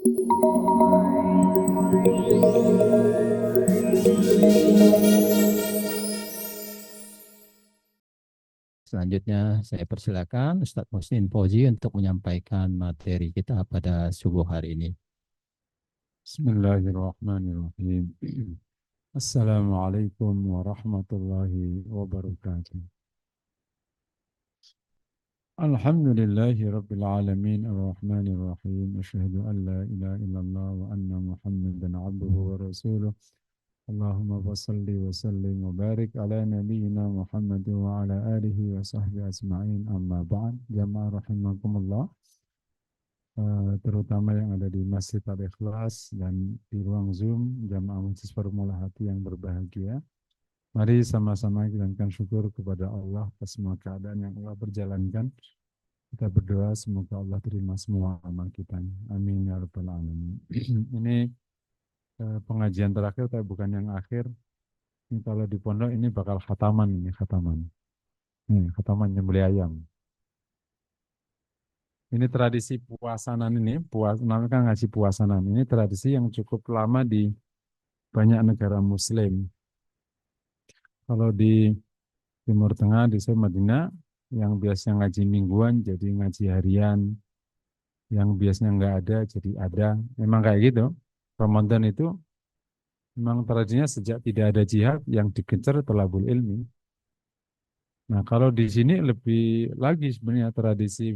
Selanjutnya saya persilakan Ustadz Musnin Fauzi untuk menyampaikan materi kita pada subuh hari ini. Bismillahirrahmanirrahim. Assalamualaikum warahmatullahi wabarakatuh. Alhamdulillahi rabbil alamin arrahmanir rahim. Asyhadu an la ilaha illallah wa anna Muhammadan abduhu wa rasuluh. Allahumma salli wa sallim wa barik ala nabiyyina Muhammad wa ala alihi wa sahbihi ajma'in. Amma ba'd. Jamaah rahimakumullah. Terutama yang ada di Masjid Al-Ikhlas dan di ruang Zoom, jamaah Majlis Formula Hati yang berbahagia. Mari sama-sama kita berikan syukur kepada Allah atas semua keadaan yang Allah perjalankan. Kita berdoa semoga Allah terima semua amal kita. Amin ya rabbal alamin. Ini pengajian terakhir, tapi bukan yang akhir. Ini kalau di pondok ini bakal khataman ini khataman. Khataman nyembelih ayam. Ini tradisi puasanan ini, namanya kan ngaji puasanan. Ini tradisi yang cukup lama di banyak negara Muslim. Kalau di Timur Tengah, di Madinah, yang biasanya ngaji mingguan jadi ngaji harian, yang biasanya nggak ada jadi ada. Memang kayak gitu. Ramadan itu memang tradisinya sejak tidak ada jihad yang digencar thalabul ilmi. Nah, kalau di sini lebih lagi sebenarnya tradisi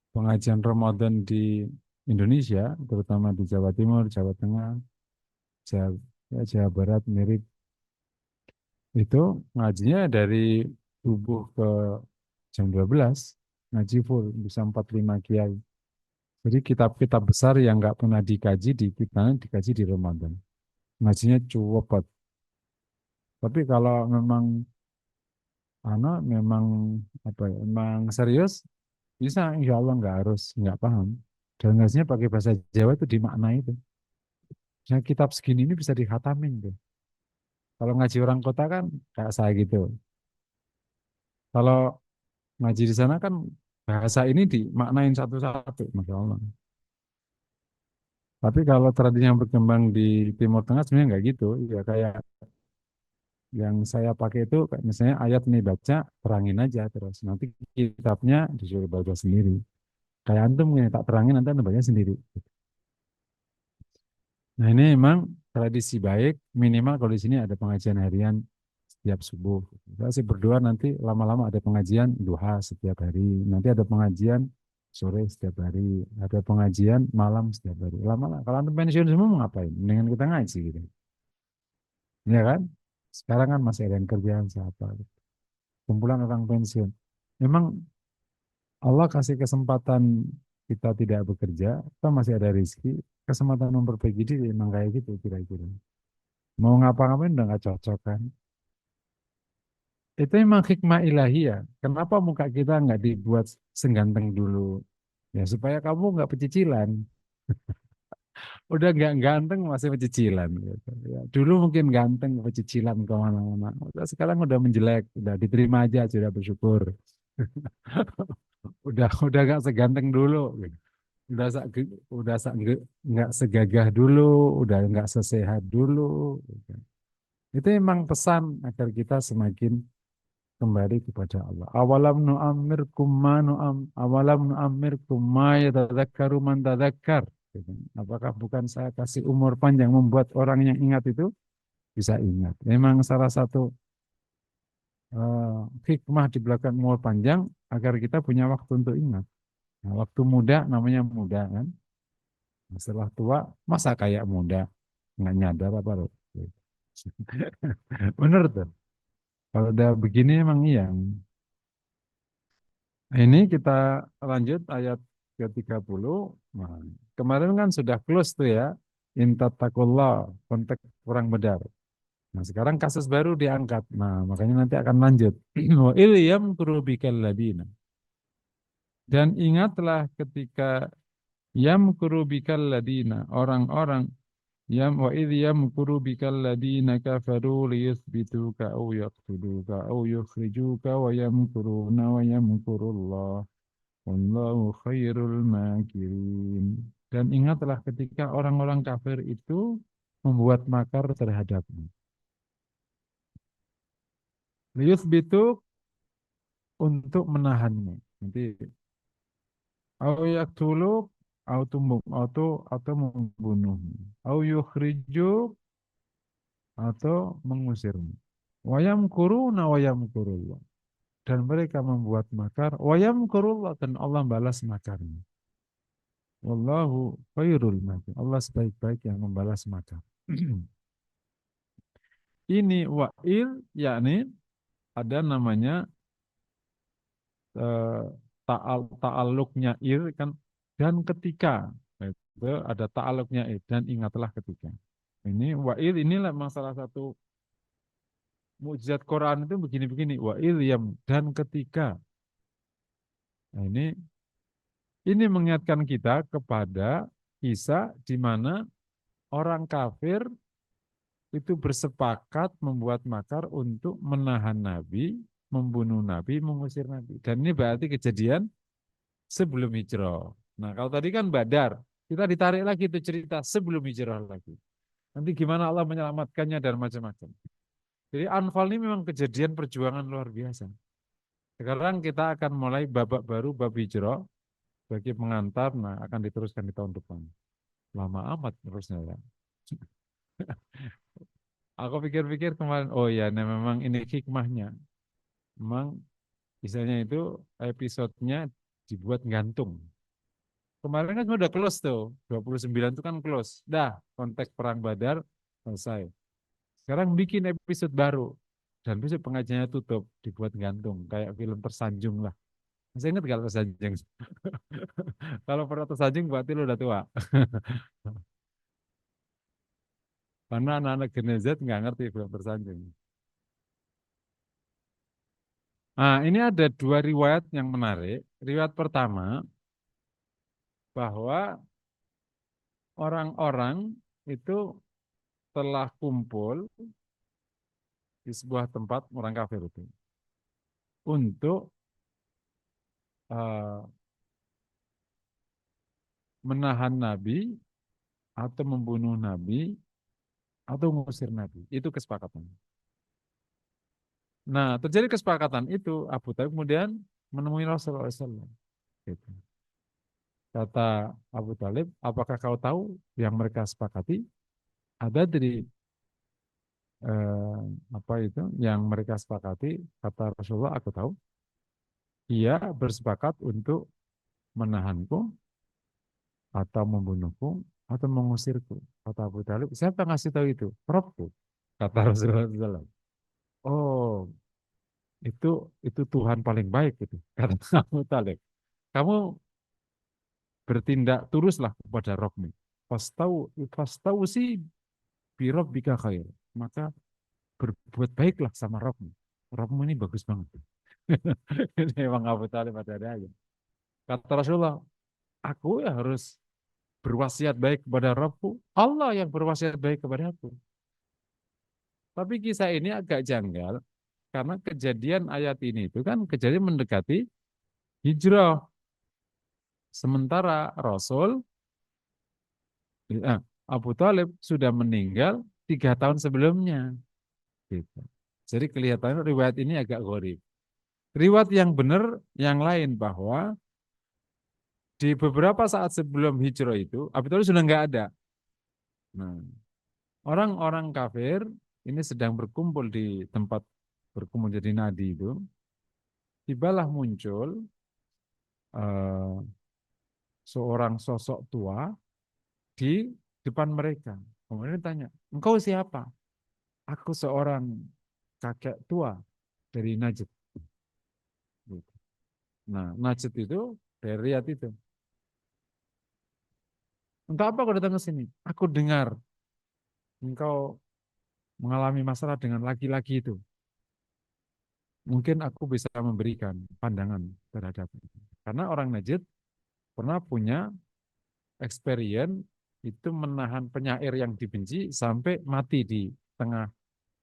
pengajian Ramadan di Indonesia, terutama di Jawa Timur, Jawa Tengah, Jawa Barat mirip. Itu ngajinya dari subuh ke jam 12, ngaji full, bisa 45 kiai. Jadi kitab-kitab besar yang nggak pernah dikaji di kita, dikaji di Ramadan. Ngajinya cukup. Tapi kalau memang apa ya, memang serius, bisa insya Allah nggak harus, nggak paham. Dan ngajinya pakai bahasa Jawa itu dimaknai itu. Nah, kitab segini ini bisa dikhatamin tuh. Kalau ngaji orang kota kan kayak saya gitu. Kalau ngaji di sana kan bahasa ini dimaknain satu-satu, Masya Allah. Tapi kalau tradisi yang berkembang di Timur Tengah sebenarnya nggak gitu. Ya kayak yang saya pakai itu kayak misalnya ayat nih baca, terangin aja terus. Nanti kitabnya disuruh baca sendiri. Kayak antum nih, tak terangin nanti antum baca sendiri. Nah ini memang tradisi baik, minimal kalau di sini ada pengajian harian setiap subuh. Saya sih berdoa nanti lama-lama ada pengajian duha setiap hari. Nanti ada pengajian sore setiap hari. Ada pengajian malam setiap hari. Lama-lama. Kalau antum pensiun semua mau ngapain? Mendingan kita ngaji gitu. Ya kan? Sekarang kan masih ada yang kerjaan siapa. Kumpulan orang pensiun. Memang Allah kasih kesempatan kita tidak bekerja, kita masih ada rezeki, kesempatan memperbaiki diri memang kayak gitu kira-kira. Mau ngapa-ngapain udah nggak cocok kan? Itu memang hikmah ilahi ya. Kenapa muka kita nggak dibuat sengganteng dulu? Ya supaya kamu nggak pecicilan. Udah nggak ganteng masih pecicilan. Gitu. Ya, dulu mungkin ganteng pecicilan kemana-mana. Sekarang udah menjelek, udah diterima aja, sudah bersyukur. Udah nggak seganteng dulu. Gitu. Nggak segagah dulu, udah nggak sesehat dulu. Gitu. Itu memang pesan agar kita semakin kembali kepada Allah. Awalam nu'ammirkum ma yatadzakkaru man tadzakkar. Gitu. Apakah bukan saya kasih umur panjang membuat orang yang ingat itu bisa ingat. Memang salah satu hikmah di belakang umur panjang agar kita punya waktu untuk ingat. Nah, waktu muda namanya muda kan. Nah, setelah tua masa kayak muda nggak nyadar apa loh. Bener tuh. Kalau udah begini emang iya. Ini kita lanjut ayat ke-30. Nah, kemarin kan sudah close tuh ya. Intattakullah, konteks perang Badar. Nah, sekarang kasus baru diangkat. Nah, makanya nanti akan lanjut. Wa ilyam kurubikal ladina. Dan ingatlah ketika yam kurubikal ladina, orang-orang wa idh yamkuru bikal ladina kafaru liyuthbituka aw yaqtuluka aw yukhrijuka wa yamkuruna wa yamkurullah wallahu khairul makirin. Dan ingatlah ketika orang-orang kafir itu membuat makar terhadapmu. Liyuthbituk, untuk menahanmu. Nanti au yaktuluk, atau membunuhmu. Au yukhrijuk, atau mengusirmu. Wayam kuruna wayam kurullah. Dan mereka membuat makar. Wayam kurullah, dan Allah balas makarnya. Wallahu khairul makir. Allah sebaik-baik yang membalas makar. Ini wa'il, yakni ada namanya eh, ta'aluknya ir kan, dan ketika itu ada ta'aluknya ir, dan ingatlah ketika. Ini wa'il inilah memang salah satu mukjizat Quran itu begini-begini, wa'il yang dan ketika. Nah, ini mengingatkan kita kepada kisah di mana orang kafir itu bersepakat membuat makar untuk menahan Nabi, membunuh Nabi, mengusir Nabi. Dan ini berarti kejadian sebelum hijrah. Nah, kalau tadi kan Badar, kita ditarik lagi itu cerita sebelum hijrah lagi. Nanti gimana Allah menyelamatkannya dan macam-macam. Jadi Anfal ini memang kejadian perjuangan luar biasa. Sekarang kita akan mulai babak baru, bab hijrah, bagi pengantar, nah akan diteruskan di tahun depan. Lama amat terusnya ya. Aku pikir-pikir kemarin, oh ya, nah memang ini hikmahnya. Memang misalnya itu episodenya dibuat gantung. Kemarin kan udah close tuh, 29 itu kan close. Dah, konteks perang Badar selesai. Sekarang bikin episode baru. Dan besok pengajiannya tutup, dibuat gantung. Kayak film Tersanjung lah. Masih ingat kalau Tersanjung? Kalau pernah Tersanjung berarti lu udah tua. Karena anak-anak Gen Z nggak ngerti film Tersanjung. Nah, ini ada dua riwayat yang menarik. Riwayat pertama, bahwa orang-orang itu telah kumpul di sebuah tempat orang kafir itu untuk eh, menahan Nabi atau membunuh Nabi atau mengusir Nabi. Itu kesepakatan. Nah, terjadi kesepakatan itu, Abu Talib kemudian menemui Rasulullah SAW. Gitu. Kata Abu Talib, apakah kau tahu yang mereka sepakati? Ada dari apa itu yang mereka sepakati? Kata Rasulullah, aku tahu. Ia bersepakat untuk menahanku atau membunuhku atau mengusirku. Kata Abu Talib, siapa yang ngasih tahu itu? Robku. Kata Rasulullah SAW. Oh, itu Tuhan paling baik itu. Kata Abu Talib. Kamu bertindak turuslah kepada Robmu. Fastau si birob bika khair. Maka berbuat baiklah sama Robmu. Robmu ini bagus banget. Ini memang Abu Talib ada aja. Kata Rasulullah, aku ya harus berwasiat baik kepada Robku. Allah yang berwasiat baik kepada aku. Tapi kisah ini agak janggal karena kejadian ayat ini itu kan kejadian mendekati hijrah. Sementara Rasul Abu Thalib sudah meninggal 3 tahun sebelumnya. Gitu. Jadi kelihatannya riwayat ini agak gharib. Riwayat yang benar yang lain bahwa di beberapa saat sebelum hijrah itu Abu Thalib sudah nggak ada. Nah, orang-orang kafir ini sedang berkumpul di tempat berkumpul jadi nadi itu. Tibalah muncul eh, seorang sosok tua di depan mereka. Kemudian tanya, engkau siapa? Aku seorang kakek tua dari Najd. Gitu. Nah, Najd itu dari Riyadh itu. Untuk apa kau datang ke sini? Aku dengar engkau mengalami masalah dengan laki-laki itu. Mungkin aku bisa memberikan pandangan terhadap itu. Karena orang Najd pernah punya experience itu menahan penyair yang dibenci sampai mati di tengah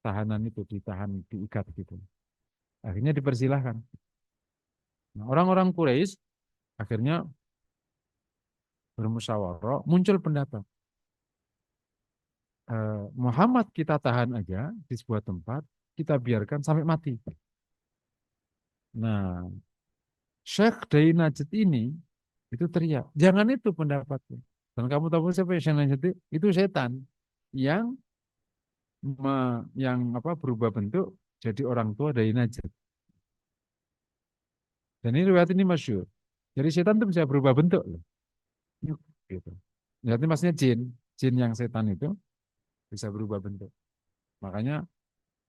tahanan itu, ditahan, diikat gitu. Akhirnya dipersilahkan. Nah, orang-orang Quraisy akhirnya bermusyawarah, muncul pendapat. Muhammad kita tahan aja di sebuah tempat, kita biarkan sampai mati. Nah, Syekh Dai Najd ini itu teriak, jangan itu pendapatnya. Dan kamu tahu siapa yang Syekh Najd itu setan yang berubah bentuk jadi orang tua Dai Najd. Dan ini riwayat ini masyhur. Jadi setan itu bisa berubah bentuk loh. Gitu. Jadi maksudnya jin yang setan itu bisa berubah bentuk. Makanya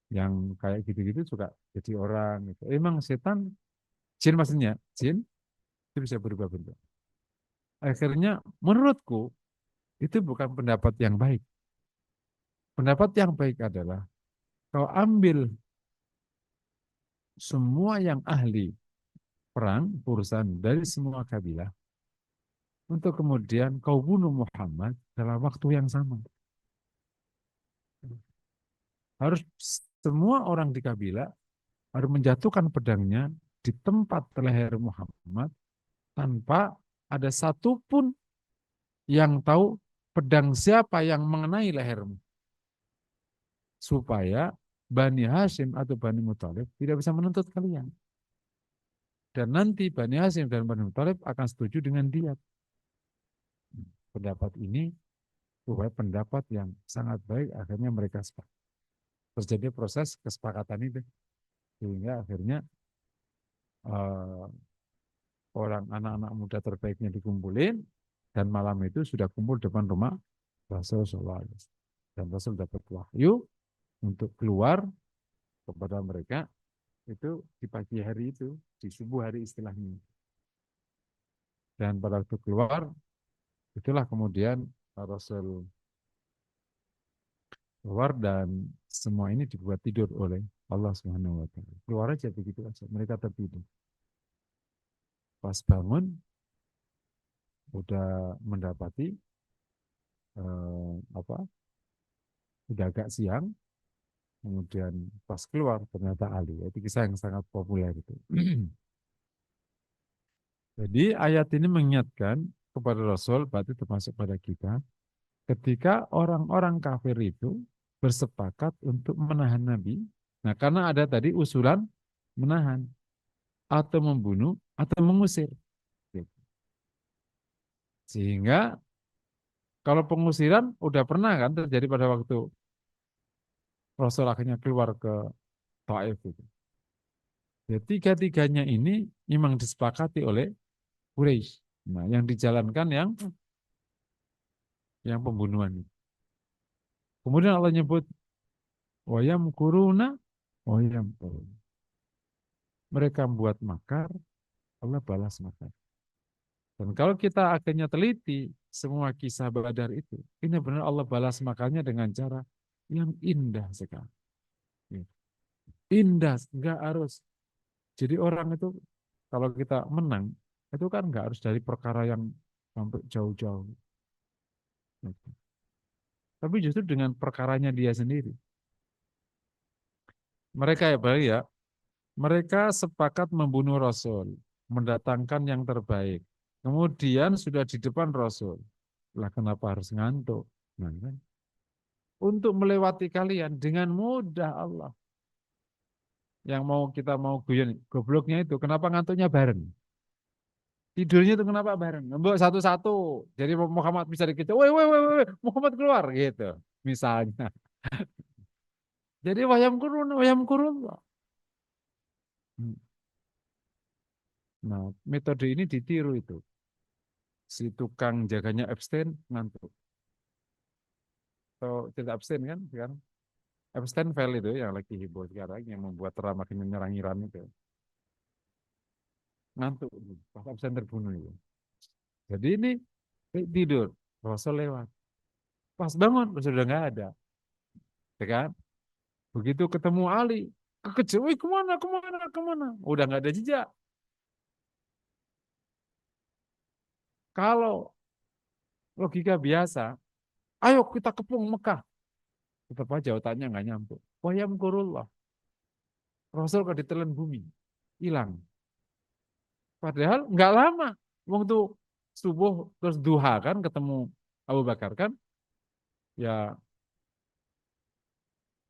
yang kayak gitu-gitu juga jadi orang gitu. Emang setan, jin maksudnya, jin itu bisa berubah bentuk. Akhirnya menurutku itu bukan pendapat yang baik. Pendapat yang baik adalah kau ambil semua yang ahli perang, urusan dari semua kabilah, untuk kemudian kau bunuh Muhammad dalam waktu yang sama. Harus semua orang di kabilah harus menjatuhkan pedangnya di tempat leher Muhammad tanpa ada satupun yang tahu pedang siapa yang mengenai lehermu. Supaya Bani Hashim atau Bani Muthalib tidak bisa menuntut kalian. Dan nanti Bani Hashim dan Bani Muthalib akan setuju dengan dia. Pendapat ini bukan pendapat yang sangat baik, akhirnya mereka sepakat. Terjadi proses kesepakatan itu. Sehingga akhirnya orang anak-anak muda terbaiknya dikumpulin, dan malam itu sudah kumpul depan rumah Rasul SAW. Dan Rasul dapat wahyu untuk keluar kepada mereka itu di pagi hari itu, di subuh hari istilahnya. Dan pada waktu keluar, itulah kemudian Rasul keluar dan semua ini dibuat tidur oleh Allah Subhanahu wa taala. Keluar aja begitu aja, mereka tertidur. Pas bangun udah mendapati udah agak siang, kemudian pas keluar ternyata Ali. Itu kisah yang sangat populer itu. Jadi ayat ini mengingatkan kepada Rasul, berarti termasuk pada kita, ketika orang-orang kafir itu bersepakat untuk menahan Nabi. Nah, karena ada tadi usulan menahan atau membunuh atau mengusir. Sehingga kalau pengusiran udah pernah kan terjadi pada waktu Rasul akhirnya keluar ke Taif itu. Ya, tiga-tiganya ini memang disepakati oleh Quraisy. Nah, yang dijalankan yang pembunuhan. Kemudian Allah nyebut wayam kuruna wayam kuruna. Mereka membuat makar, Allah balas makar. Dan kalau kita akhirnya teliti semua kisah Badar itu, ini benar Allah balas makarnya dengan cara yang indah sekali. Indah, enggak harus. Jadi orang itu kalau kita menang, itu kan enggak harus dari perkara yang sampai jauh-jauh. Tapi justru dengan perkaranya dia sendiri. Mereka ya, mereka sepakat membunuh Rasul, mendatangkan yang terbaik. Kemudian sudah di depan Rasul. Lah kenapa harus ngantuk? Nah, kan? Untuk melewati kalian dengan mudah Allah. Yang kita mau guyon, gobloknya itu kenapa ngantuknya bareng? Tidurnya itu kenapa bareng? Mbok satu-satu. Jadi Muhammad bisa dikejar, woi, Muhammad keluar gitu. Misalnya. Jadi wayam kurun. Nah, metode ini ditiru itu. Si tukang jaganya abstain ngantuk. Atau tidak abstain kan sekarang? Abstain fail itu yang lagi heboh sekarang yang membuat Trump makin menyerang Iran itu. Ngantuk, pas abstain terbunuh itu. Jadi ini tidur, Rasul lewat. Pas bangun, Rasul sudah nggak ada. Ya kan? Begitu ketemu Ali, kekejar, wih kemana? Udah nggak ada jejak. Kalau logika biasa, ayo kita kepung Mekah. Tetap aja otaknya nggak nyambung. Wayam kurullah. Rasul kalau ditelan bumi, hilang. Padahal nggak lama. Waktu subuh terus duha kan ketemu Abu Bakar kan, ya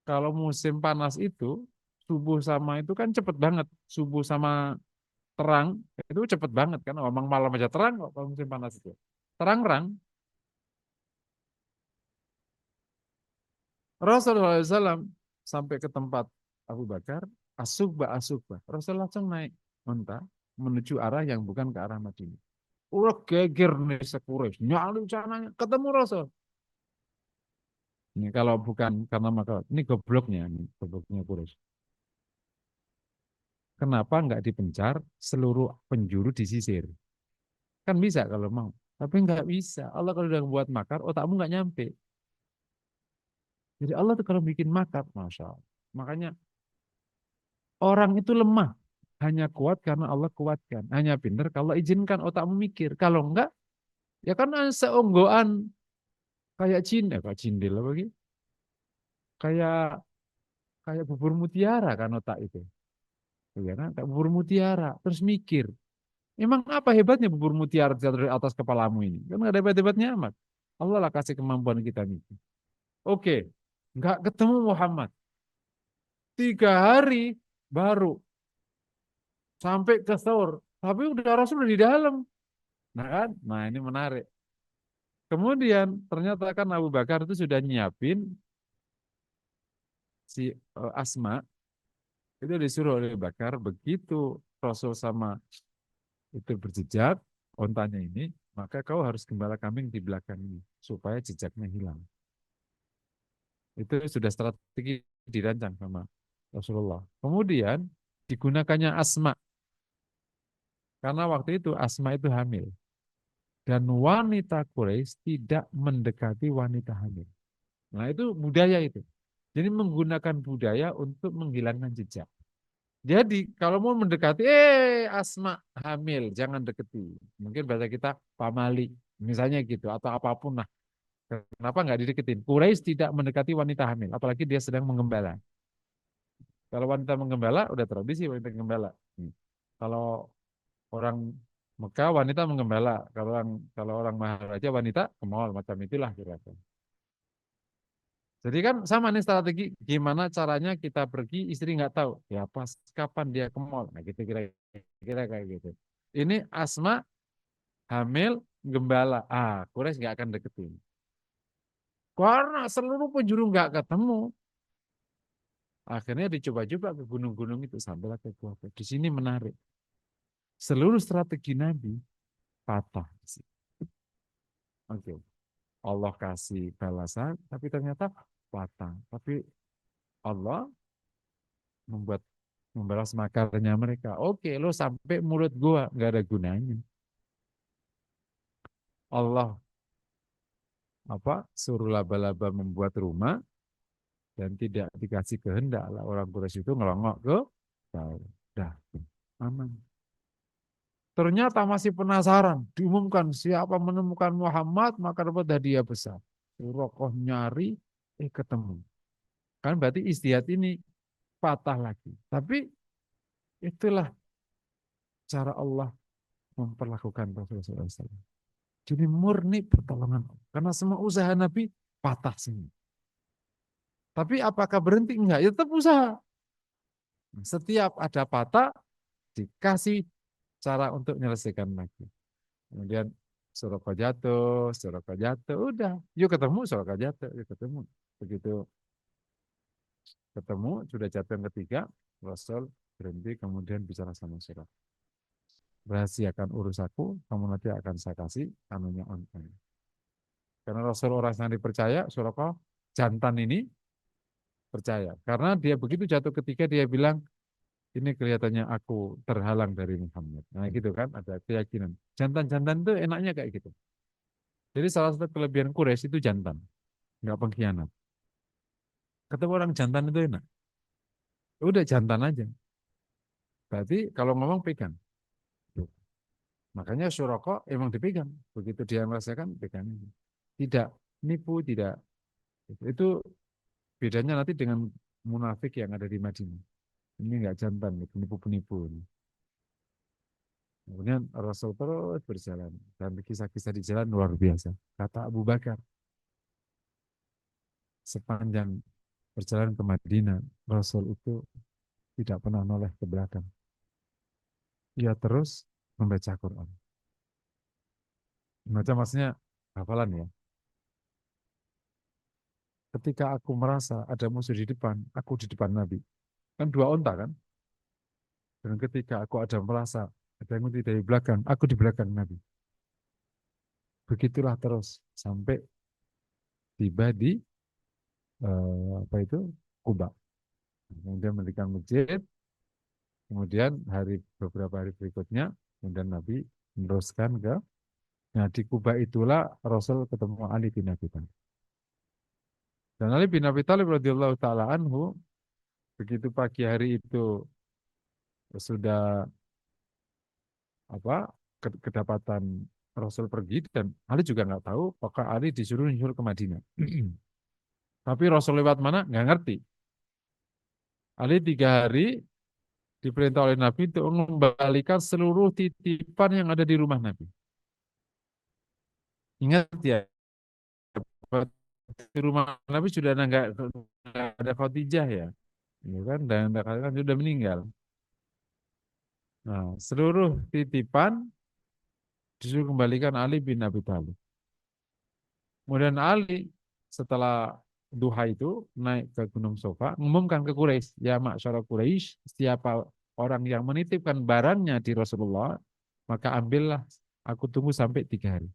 kalau musim panas itu subuh sama itu kan cepet banget, subuh sama terang itu cepet banget kan, omong malam aja terang kok kalau musim panas itu terang-terang. Rasulullah SAW sampai ke tempat Abu Bakar, asubah. Rasulullah langsung naik unta menuju arah yang bukan ke arah Madinah. Udah geger nih sekuris, nyali cananya, ketemu Rasul. Ini kalau bukan karena maka, ini gobloknya Quraisy. Kenapa nggak dipencar seluruh penjuru disisir? Kan bisa kalau mau. Tapi nggak bisa. Allah kalau udah buat makar, otakmu nggak nyampe. Jadi Allah tuh kalau bikin makar, Masya Allah. Makanya orang itu lemah. Hanya kuat karena Allah kuatkan. Hanya pintar kalau izinkan otakmu mikir. Kalau enggak, ya kan seonggoan kayak kayak cindil apa gitu. Kayak kayak bubur mutiara kan otak itu. Ya kan? Kayak bubur mutiara. Terus mikir. Emang apa hebatnya bubur mutiara jatuh dari atas kepalamu ini? Kan nggak ada hebat-hebatnya amat. Allah lah kasih kemampuan kita mikir. Oke, nggak ketemu Muhammad. 3 hari baru sampai ke Thor. Tapi udah Rasul udah di dalam. Nah kan? Nah ini menarik. Kemudian ternyata kan Abu Bakar itu sudah nyiapin si Asma itu disuruh oleh Abu Bakar begitu Rasul sama itu berjejak ontanya ini, maka kau harus gembala kambing di belakang ini supaya jejaknya hilang. Itu sudah strategi dirancang sama Rasulullah. Kemudian digunakannya Asma karena waktu itu Asma itu hamil dan wanita Quraisy tidak mendekati wanita hamil. Nah, itu budaya itu. Jadi menggunakan budaya untuk menghilangkan jejak. Jadi kalau mau mendekati, Asma hamil, jangan deketi. Mungkin bahasa kita pamali, misalnya gitu, atau apapun lah. Kenapa nggak dideketin? Quraisy tidak mendekati wanita hamil, apalagi dia sedang menggembala. Kalau wanita menggembala, udah tradisi wanita menggembala. Kalau orang Mekah wanita menggembala, kalau orang Maharaja wanita ke mall macam itulah kira-kira. Jadi kan sama nih strategi gimana caranya kita pergi istri nggak tahu ya pas kapan dia ke mall. Nah gitu kira-kira kayak gitu. Ini Asma hamil gembala. Quraisy nggak akan deketin. Karena seluruh penjuru nggak ketemu. Akhirnya dicoba-coba ke gunung-gunung itu sampailah ke Gua. Di sini menarik. Seluruh strategi Nabi patah. Oke. Allah kasih balasan, tapi ternyata patah. Tapi Allah membuat membalas makarnya mereka. Oke, lo sampai mulut gua nggak ada gunanya. Allah suruh laba-laba membuat rumah dan tidak dikasih kehendak lah orang Quraisy itu ngelongok ke jauh. Dah aman. Ternyata masih penasaran. Diumumkan siapa menemukan Muhammad maka dapat hadiah besar. Surokoh nyari, ketemu. Kan berarti istiadat ini patah lagi. Tapi itulah cara Allah memperlakukan Rasulullah SAW. Jadi murni pertolongan Allah. Karena semua usaha Nabi patah semua. Tapi apakah berhenti? Enggak, ya tetap usaha. Setiap ada patah, dikasih cara untuk menyelesaikan lagi. Kemudian Suraka jatuh, udah. Yuk ketemu, Suraka jatuh, yuk ketemu. Begitu ketemu, sudah jatuh yang ketiga, Rasul berhenti, kemudian bicara sama Suraka. Rahasiakan urus aku, kamu nanti akan saya kasih anunya on. Karena Rasul orang yang dipercaya, Suraka jantan ini percaya. Karena dia begitu jatuh ketika dia bilang, ini kelihatannya aku terhalang dari Muhammad. Nah gitu kan, ada keyakinan. Jantan-jantan itu enaknya kayak gitu. Jadi salah satu kelebihan Quraisy itu jantan, nggak pengkhianat. Ketemu orang jantan itu enak. Udah jantan aja. Berarti kalau ngomong pegang. Tuh. Makanya Suraka emang dipegang. Begitu dia merasakan, pegang. Tidak nipu, tidak. Itu bedanya nanti dengan munafik yang ada di Madinah. Ini enggak jantan, penipu-penipu. Kemudian Rasul terus berjalan. Dan kisah-kisah di jalan luar biasa. Kata Abu Bakar, sepanjang perjalanan ke Madinah, Rasul itu tidak pernah noleh ke belakang. Ia terus membaca Quran. Membaca maksudnya hafalan ya. Ketika aku merasa ada musuh di depan, aku di depan Nabi. Kan dua onta kan? Dan ketika aku ada merasa ada yang mengikuti dari belakang, aku di belakang Nabi. Begitulah terus sampai tiba di apa itu Kuba. Kemudian mendirikan masjid. Kemudian beberapa hari berikutnya, kemudian Nabi meneruskan ke. Nah di Kuba itulah Rasul ketemu Ali bin Abi Thalib. Dan Ali bin Abi Thalib radhiyallahu taala anhu begitu pagi hari itu sudah apa kedapatan Rasul pergi dan Ali juga nggak tahu apakah Ali disuruh nyusul ke Madinah. Tapi Rasul lewat mana nggak ngerti. Ali 3 hari diperintah oleh Nabi untuk mengembalikan seluruh titipan yang ada di rumah Nabi. Ingat ya, di rumah Nabi sudah nggak ada Khadijah ya, ya kan? Dan kan sudah meninggal. Nah, seluruh titipan disuruh kembalikan Ali bin Abi Thalib. Kemudian Ali setelah duha itu naik ke Gunung Sofa, mengumumkan ke Quraisy, ya masyarakat Quraisy, siapa orang yang menitipkan barangnya di Rasulullah, maka ambillah, aku tunggu sampai 3 hari.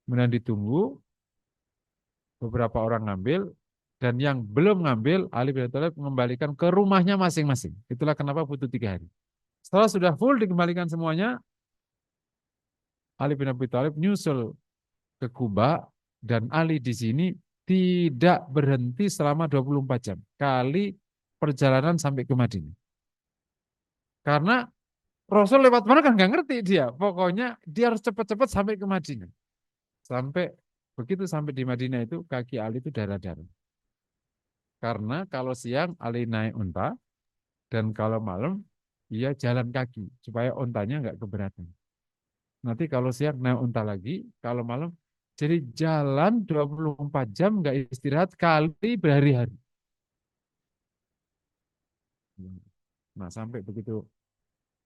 Kemudian ditunggu, beberapa orang ngambil, dan yang belum ngambil, Ali bin Abi Thalib mengembalikan ke rumahnya masing-masing. Itulah kenapa butuh 3 hari. Setelah sudah full dikembalikan semuanya, Ali bin Abi Thalib nyusul ke Kuba, dan Ali di sini tidak berhenti selama 24 jam. Kali perjalanan sampai ke Madinah. Karena Rasul lewat mana kan nggak ngerti dia. Pokoknya dia harus cepat-cepat sampai ke Madinah. Sampai begitu sampai di Madinah itu kaki Ali itu darah-darah. Karena kalau siang Ali naik unta dan kalau malam ia jalan kaki supaya untanya nggak keberatan. Nanti kalau siang naik unta lagi, kalau malam jadi jalan 24 jam nggak istirahat kali berhari-hari. Nah sampai begitu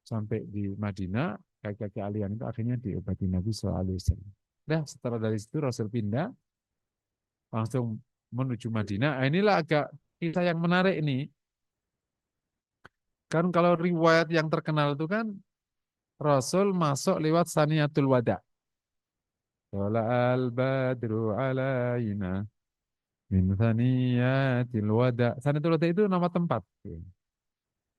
sampai di Madinah, kaki-kaki alian itu akhirnya diobati Nabi SAW. Nah setelah dari situ Rasul pindah langsung menuju Madinah. Nah, inilah agak kisah yang menarik ini. Kan kalau riwayat yang terkenal itu kan Rasul masuk lewat Saniyatul Wada. Al badru alaina min Saniyatil Wada. Saniyatul Wada itu nama tempat.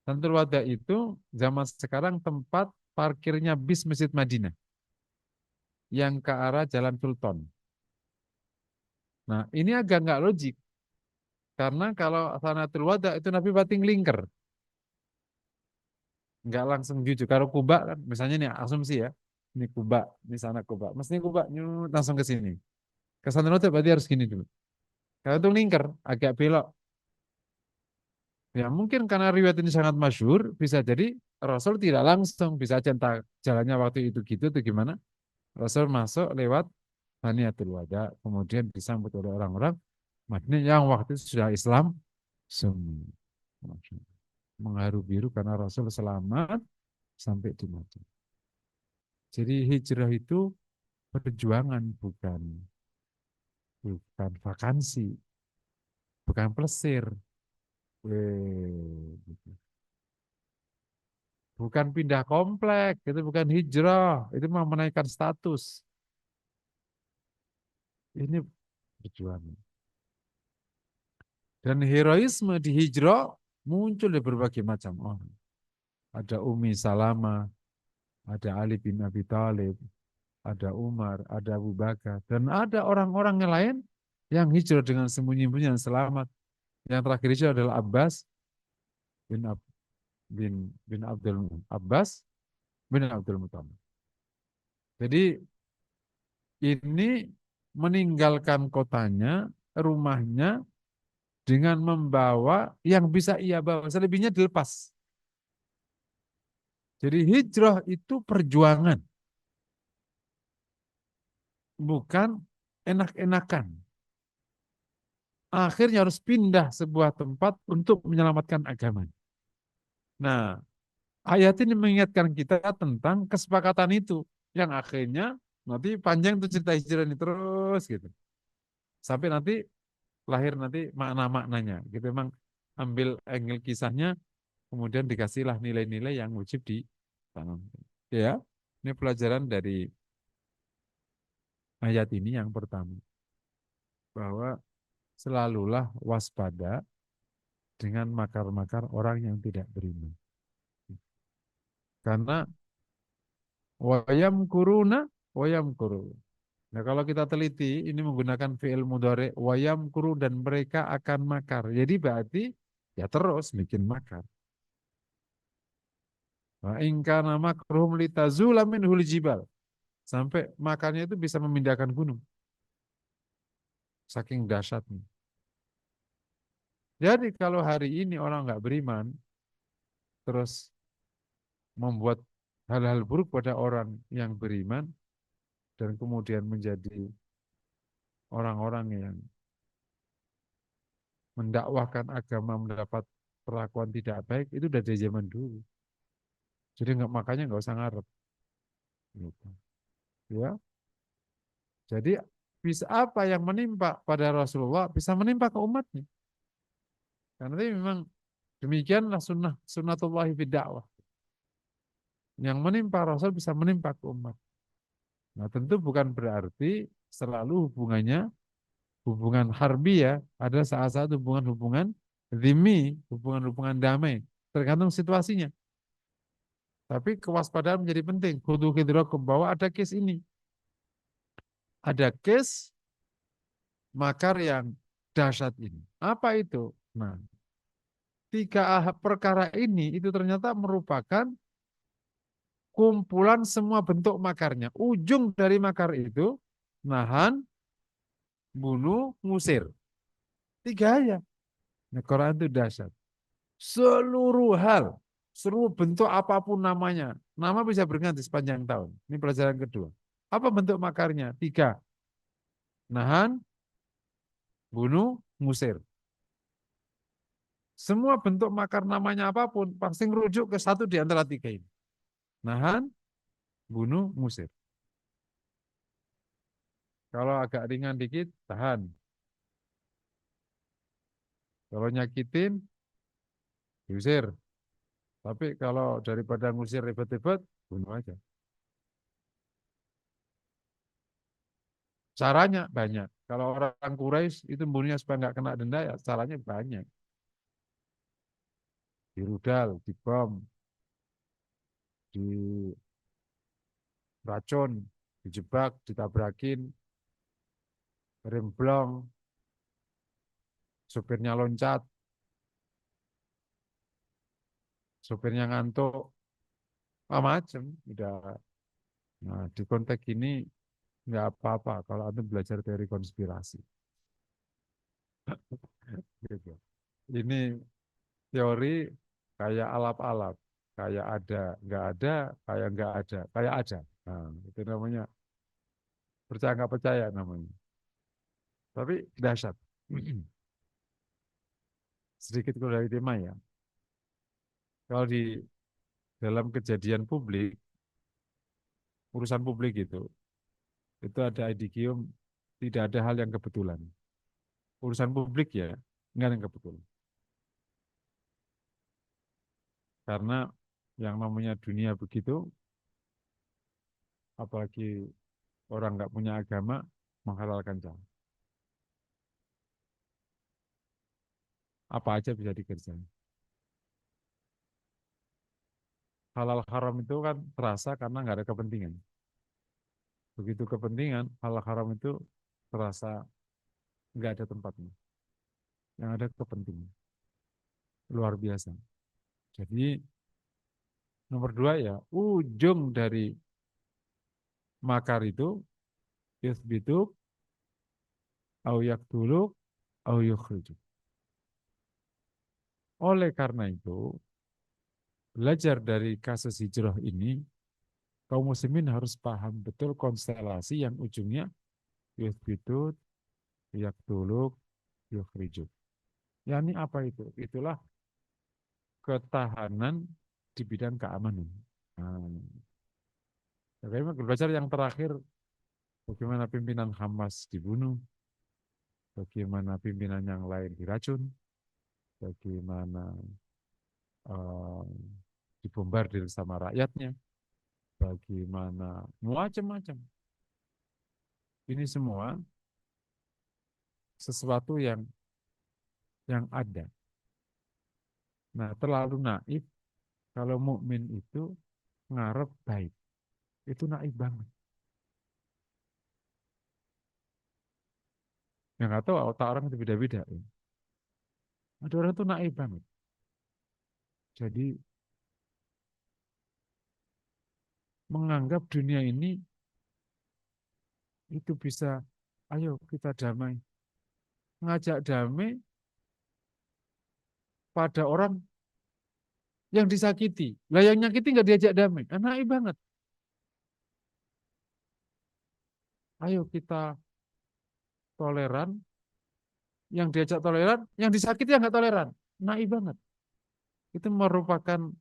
Saniyatul Wada itu zaman sekarang tempat parkirnya bis Masjid Madinah yang ke arah Jalan Sultan. Nah, ini agak nggak logik. Karena kalau Sanatul Wada itu Nabi bating lingker. Nggak langsung jujur. Kalau Kuba kan, misalnya nih asumsi ya. Ini Kuba, ini sana Kuba. Mesti Kuba nyut langsung ke sini. Ke Sanatul Wada berarti harus gini dulu. Kalau itu lingker, agak belok. Ya mungkin karena riwayat ini sangat masyhur, bisa jadi Rasul tidak langsung. Bisa aja entah jalannya waktu itu gitu atau gimana. Rasul masuk lewat Saniyatul Wada. Kemudian disambut oleh orang-orang Madinah yang waktu itu sudah Islam semua. Mengharu biru karena Rasul selamat sampai di Madinah. Jadi hijrah itu perjuangan, bukan bukan vakansi, bukan plesir. Gitu. Bukan pindah komplek, itu bukan hijrah, itu mau menaikkan status. Ini perjuangan. Dan heroisme di hijrah muncul di berbagai macam orang. Ada Umi Salama, ada Ali bin Abi Thalib, ada Umar, ada Abu Bakar, dan ada orang-orang yang lain yang hijrah dengan sembunyi-sembunyi yang selamat. Yang terakhir itu adalah Abbas bin Ab, bin Abdul Abbas bin Abdul Muttalib. Jadi ini meninggalkan kotanya, rumahnya dengan membawa yang bisa ia bawa. Selebihnya dilepas. Jadi hijrah itu perjuangan, bukan enak-enakan. Akhirnya harus pindah sebuah tempat untuk menyelamatkan agama. Nah, ayat ini mengingatkan kita tentang kesepakatan itu, yang akhirnya nanti panjang tuh cerita hijrah ini terus gitu. Sampai nanti lahir nanti makna-maknanya. Gitu memang ambil angle kisahnya, kemudian dikasihlah nilai-nilai yang wajib ditanam. Ya, ini pelajaran dari ayat ini yang pertama, bahwa selalulah waspada dengan makar-makar orang yang tidak beriman. Karena wayam kuruna, wayam kuru. Nah, kalau kita teliti, ini menggunakan fi'il mudhari, wayam kuru, dan mereka akan makar. Jadi berarti ya terus bikin makar. Wa in kana makruhum litazula minhul jibal. Sampai makarnya itu bisa memindahkan gunung. Saking dahsyatnya. Jadi kalau hari ini orang nggak beriman, terus membuat hal-hal buruk pada orang yang beriman, dan kemudian menjadi orang-orang yang mendakwahkan agama mendapat perlakuan tidak baik, itu udah dari zaman dulu. Jadi nggak, makanya nggak usah ngarep. Gitu. Ya, jadi bisa apa yang menimpa pada Rasulullah bisa menimpa ke umatnya. Karena itu memang demikianlah sunnatullahi fid dakwah. Yang menimpa Rasul bisa menimpa ke umat. Nah, tentu bukan berarti selalu hubungannya hubungan harbi ya. Ada saat-saat hubungan-hubungan dhimmi, hubungan-hubungan damai. Tergantung situasinya. Tapi kewaspadaan menjadi penting. Kudu hidrakum, bahwa ada case ini. Ada case makar yang dahsyat ini. Apa itu? Nah, tiga perkara ini itu ternyata merupakan kumpulan semua bentuk makarnya. Ujung dari makar itu nahan, bunuh, ngusir. Tiga aja. Nah, Quran itu dahsyat. Seluruh hal, seluruh bentuk apapun namanya. Nama bisa berganti sepanjang tahun. Ini pelajaran kedua. Apa bentuk makarnya? Tiga. Nahan, bunuh, ngusir. Semua bentuk makar namanya apapun, pasti merujuk ke satu di antara tiga ini. Nahan, bunuh, ngusir. Kalau agak ringan dikit, tahan. Kalau nyakitin, diusir. Tapi kalau daripada ngusir ribet-ribet, bunuh aja. Caranya banyak. Kalau orang Quraisy itu bunuhnya supaya nggak kena denda, ya caranya banyak. Dirudal, dibom, diracun, dijebak, ditabrakin, remblong, supirnya loncat, supirnya ngantuk, macam. Udah. Nah, di konteks ini nggak apa-apa kalau Anda belajar teori konspirasi. Gitu. Ini teori kayak alap-alap, kayak ada, nggak ada, kayak nggak ada, kayak ada. Nah, itu namanya percaya nggak percaya namanya. Tapi dahsyat. Sedikit keluar dari tema ya. Kalau di dalam kejadian publik, urusan publik itu ada idiom tidak ada hal yang kebetulan. Urusan publik ya, nggak ada yang kebetulan. Karena yang namanya dunia begitu, apalagi orang nggak punya agama, menghalalkan cara. Apa aja bisa dikerjain. Halal haram itu kan terasa karena nggak ada kepentingan. Begitu kepentingan, halal haram itu terasa nggak ada tempatnya. Yang ada kepentingan. Luar biasa. Jadi nomor dua ya, ujung dari makar itu, yuthbituk, au yaktuluk, au yukhrijuk. Oleh karena itu, belajar dari kasus hijrah ini, kaum muslimin harus paham betul konstelasi yang ujungnya yuthbitut, yaktuluk, yukhrijuk. Yani apa itu? Itulah ketahanan di bidang keamanan. Nah, bagaimana belajar yang terakhir, bagaimana pimpinan Hamas dibunuh, bagaimana pimpinan yang lain diracun, bagaimana uh, dibombardir sama rakyatnya, bagaimana macam-macam. Ini semua sesuatu yang ada. Nah, terlalu naif kalau mukmin itu ngarep baik. Itu naif banget. Yang nggak tahu otak orang itu beda-beda. Ada orang itu naif banget. Jadi menganggap dunia ini itu bisa, ayo kita damai. Ngajak damai pada orang yang disakiti. Lah yang nyakiti nggak diajak damai. Naif banget. Ayo kita toleran, yang diajak toleran, yang disakiti yang nggak toleran. Naif banget. Itu merupakan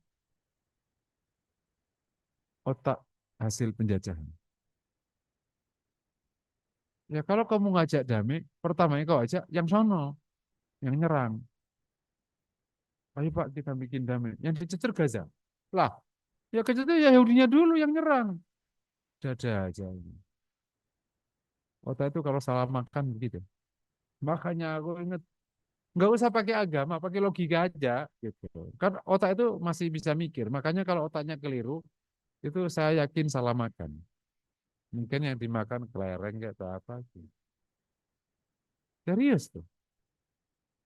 otak hasil penjajahan. Ya kalau kamu ngajak damai, pertamanya kau ajak yang sono, yang nyerang. Ayo Pak kita bikin damai. Yang dicecer Gaza. Lah, ya kececer ya Yahudinya dulu yang nyerang. Dada aja. Otak itu kalau salah makan begitu. Makanya aku ingat, nggak usah pakai agama, pakai logika aja gitu. Kan otak itu masih bisa mikir. Makanya kalau otaknya keliru, itu saya yakin salah makan. Mungkin yang dimakan kelereng atau apa. Serius tuh.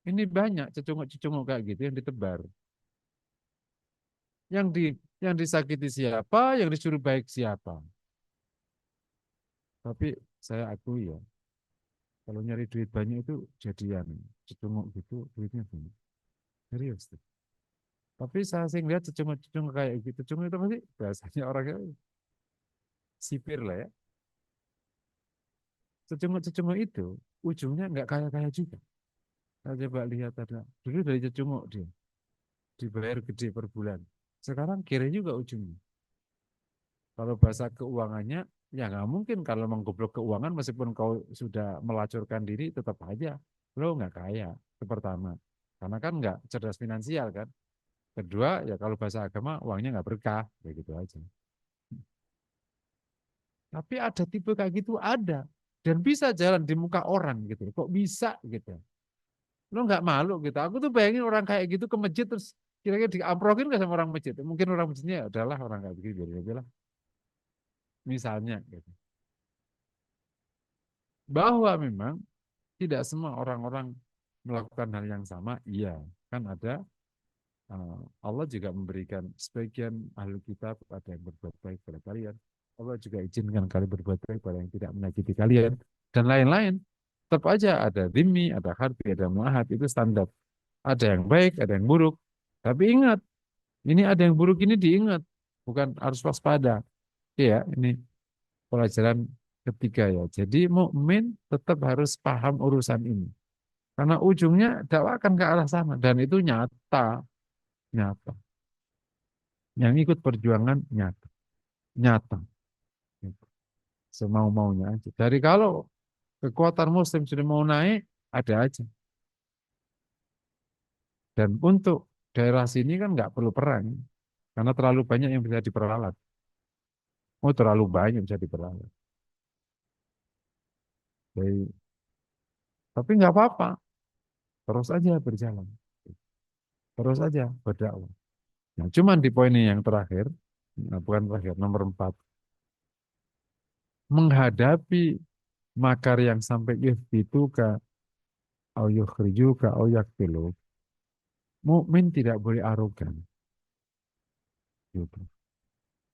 Ini banyak cecunguk-cecunguk kayak gitu yang ditebar. Yang di yang disakiti siapa, yang disuruh baik siapa. Tapi saya akui ya, kalau nyari duit banyak itu jadian cecunguk gitu, duitnya banyak. Serius tuh. Tapi saya sih lihat cecunguk-cecunguk kayak gitu, cecunguk itu pasti biasanya orangnya sipir lah ya. Cecunguk-cecunguk itu ujungnya nggak kaya-kaya juga. Saya coba lihat ada, dulu dari cecunguk dia, dibayar gede per bulan. Sekarang kira juga ujungnya. Kalau bahasa keuangannya, ya nggak mungkin kalau menggoblok keuangan meskipun kau sudah melacurkan diri, tetap aja lo nggak kaya. Itu pertama. Karena kan nggak cerdas finansial kan. Kedua, ya kalau bahasa agama uangnya nggak berkah, begitu aja. Tapi ada tipe kayak gitu ada dan bisa jalan di muka orang gitu. Kok bisa gitu? Lo nggak malu gitu. Aku tuh bayangin orang kayak gitu ke masjid terus kira-kira diamprokin nggak sama orang masjid? Mungkin orang masjidnya ya adalah orang kayak begini biar aja lah. Misalnya gitu. Bahwa memang tidak semua orang-orang melakukan hal yang sama, iya. Kan ada Allah juga memberikan sebagian ahli kitab ada yang berbuat baik pada kalian. Allah juga izinkan kalian berbuat baik pada yang tidak menyakiti kalian dan lain-lain. Tetap aja ada dhimmi, ada harbi, ada muahad, itu standar. Ada yang baik, ada yang buruk. Tapi ingat, ini ada yang buruk ini diingat, bukan harus waspada. Iya, ini pelajaran ketiga ya. Jadi mukmin tetap harus paham urusan ini. Karena ujungnya dakwah akan ke arah sana dan itu nyata, nyata. Yang ikut perjuangan nyata, nyata. Semau-maunya aja. Dari kalau kekuatan Muslim sudah mau naik, ada aja. Dan untuk daerah sini kan nggak perlu perang, karena terlalu banyak yang bisa diperalat. Oh, terlalu banyak bisa diperalat. Jadi, tapi nggak apa-apa, terus aja berjalan, terus aja berdakwah. Nah, cuman di poin ini yang terakhir, nah, bukan terakhir, nomor 4, menghadapi makar yang sampai yuthbituka au yukhrijuka au yaktilu, mukmin tidak boleh arogan. Gitu.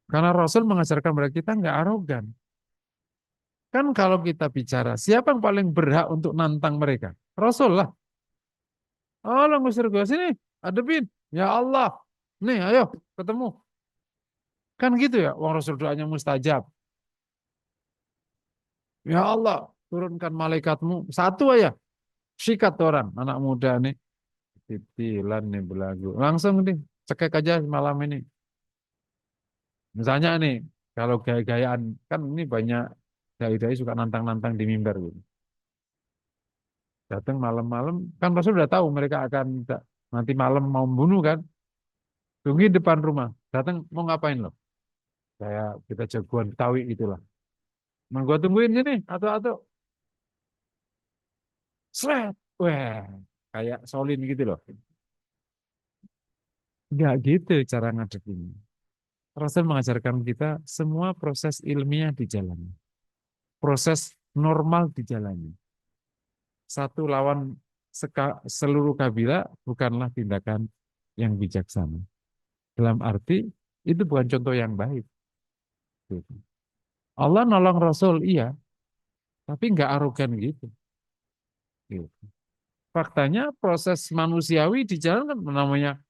Karena Rasul mengajarkan kepada kita nggak arogan. Kan kalau kita bicara, siapa yang paling berhak untuk nantang mereka? Rasul lah. Allah ngusir gue sini, hadepin. Ya Allah. Nih, ayo ketemu. Kan gitu ya, wong Rasul doanya mustajab. Ya Allah, turunkan malaikatmu. Satu aja, sikat orang, anak muda nih. Titilan nih belagu. Langsung nih, cekek aja malam ini. Misalnya nih, kalau gaya-gayaan, kan ini banyak dai-dai suka nantang-nantang di mimbar gitu. Datang malam-malam, kan Rasul udah tahu mereka akan nanti malam mau membunuh kan. Tungguin depan rumah. Datang mau ngapain loh? Kayak kita jagoan Betawi gitulah. Mau gua tungguin sini, atau seret. Wah, kayak Solin gitu loh. Enggak gitu cara ngadepinnya. Rasul mengajarkan kita semua proses ilmiah dijalani. Proses normal dijalani. Satu lawan seluruh kabilah bukanlah tindakan yang bijaksana. Dalam arti itu bukan contoh yang baik. Gitu. Allah nolong Rasul, iya, tapi nggak arogan gitu. Gitu. Faktanya proses manusiawi di jalan kan namanya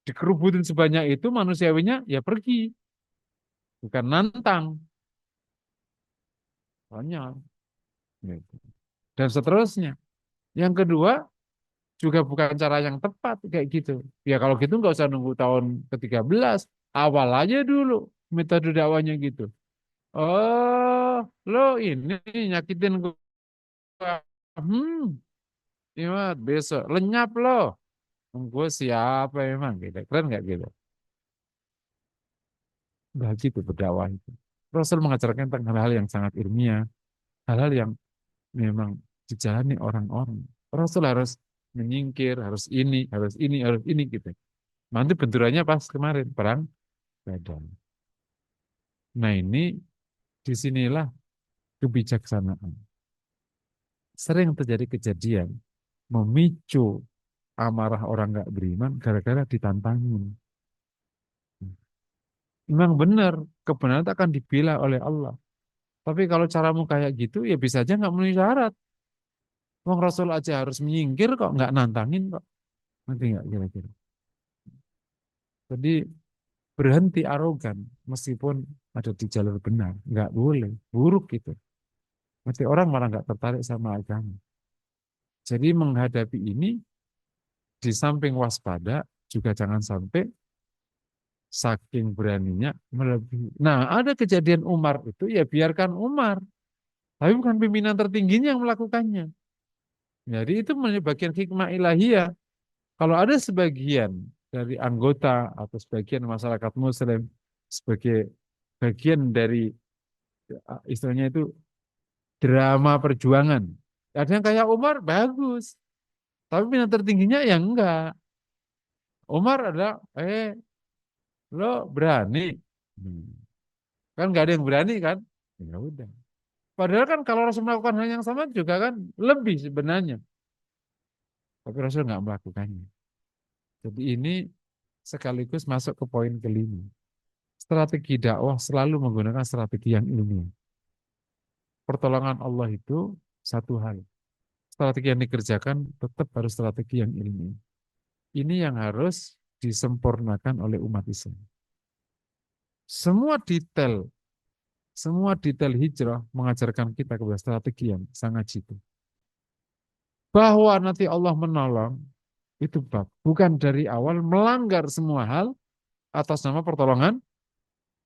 dikerubutin sebanyak itu manusiawinya ya pergi, bukan nantang. Banyak. Gitu. Dan seterusnya. Yang kedua, juga bukan cara yang tepat kayak gitu. Ya kalau gitu nggak usah nunggu tahun ke-13, awal aja dulu metode dakwanya gitu. Oh, lo ini nyakitin gua. Ingat besok lenyap lo. Gue siapa emang gitu. Keren nggak gitu? Nggak gitu berdakwah itu. Rasul mengajarkan tentang hal-hal yang sangat ilmiah, hal-hal yang memang dijalani orang-orang. Rasul harus menyingkir, harus ini gitu. Nanti benturannya pas kemarin perang Badar. Nah ini disinilah kebijaksanaan. Sering terjadi kejadian memicu amarah orang nggak beriman gara-gara ditantangin. Memang benar kebenaran akan dibela oleh Allah. Tapi kalau caramu kayak gitu ya bisa aja nggak memenuhi syarat. Wong Rasul aja harus menyingkir kok nggak nantangin kok. Nanti nggak kira-kira. Jadi berhenti arogan meskipun ada di jalur benar. Nggak boleh. Buruk gitu. Mesti orang malah nggak tertarik sama agama. Jadi menghadapi ini di samping waspada juga jangan sampai saking beraninya melebihi. Nah, ada kejadian Umar itu ya biarkan Umar, tapi bukan pimpinan tertingginya yang melakukannya. Jadi itu bagian hikmah ilahiyah. Kalau ada sebagian dari anggota atau sebagian masyarakat Muslim sebagai bagian dari istilahnya itu drama perjuangan. Ada yang kayak Umar bagus, tapi pimpinan tertingginya ya enggak. Umar adalah lo berani. Hmm. Kan nggak ada yang berani kan? Ya udah. Padahal kan kalau Rasul melakukan hal yang sama juga kan lebih sebenarnya. Tapi Rasul nggak melakukannya. Jadi ini sekaligus masuk ke poin kelima. Strategi dakwah selalu menggunakan strategi yang ilmiah. Pertolongan Allah itu satu hal. Strategi yang dikerjakan tetap harus strategi yang ilmiah. Ini yang harus disempurnakan oleh umat Islam. Semua detail Semua detail hijrah mengajarkan kita kepada strategi yang sangat jitu. Bahwa nanti Allah menolong, itu bab. Bukan dari awal melanggar semua hal atas nama pertolongan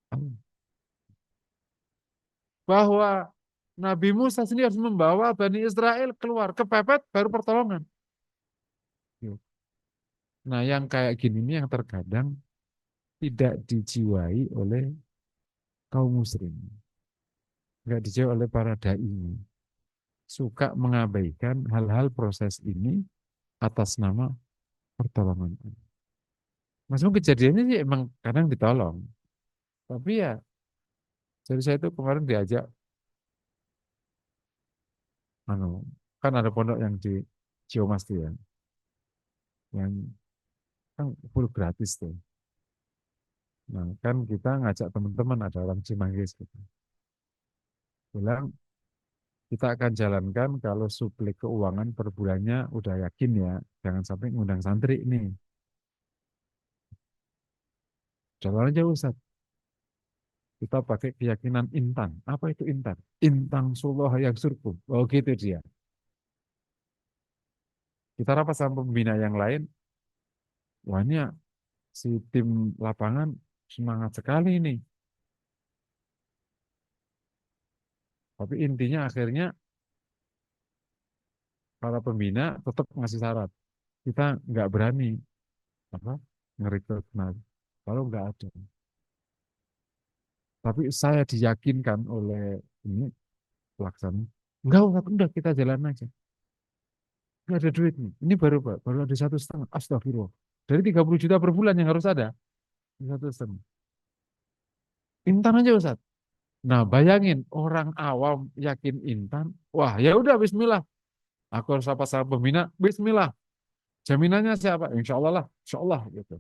Allah. Bahwa Nabi Musa sendiri harus membawa Bani Israel keluar, kepepet baru pertolongan. Nah yang kayak gini ini yang terkadang tidak dijiwai oleh kaum muslim. Tidak dijiwai oleh para da'i. Suka mengabaikan hal-hal proses ini atas nama pertolongan. Maksudnya kejadiannya sih emang kadang ditolong. Tapi ya, jadi saya itu kemarin diajak, anu, kan ada pondok yang di Ciamas tuh ya, yang kan full gratis tuh. Nah kan kita ngajak teman-teman, ada orang Cimanggis gitu. Bilang kita akan jalankan kalau suplai keuangan per bulannya udah yakin ya, jangan sampai ngundang santri nih. Jalan aja Ustaz. Kita pakai keyakinan intan. Apa itu intan? Intan sullah yang surkum. Oh gitu dia. Kita rapat sama pembina yang lain. Wah ini si tim lapangan semangat sekali ini. Tapi intinya akhirnya para pembina tetap ngasih syarat. Kita nggak berani apa ngerekrut kalau nggak ada. Tapi saya diyakinkan oleh ini pelaksana. Enggak, udah kita jalan aja. Nggak ada duit nih. Ini baru ada 1,5. Astagfirullah. Dari 30 juta per bulan yang harus ada. 1,5. Intan aja Ustaz. Nah bayangin orang awam yakin intan. Wah ya udah Bismillah. Aku harus apa sama pembina. Bismillah. Jaminannya siapa? Insya Allah lah. Insya Allah gitu.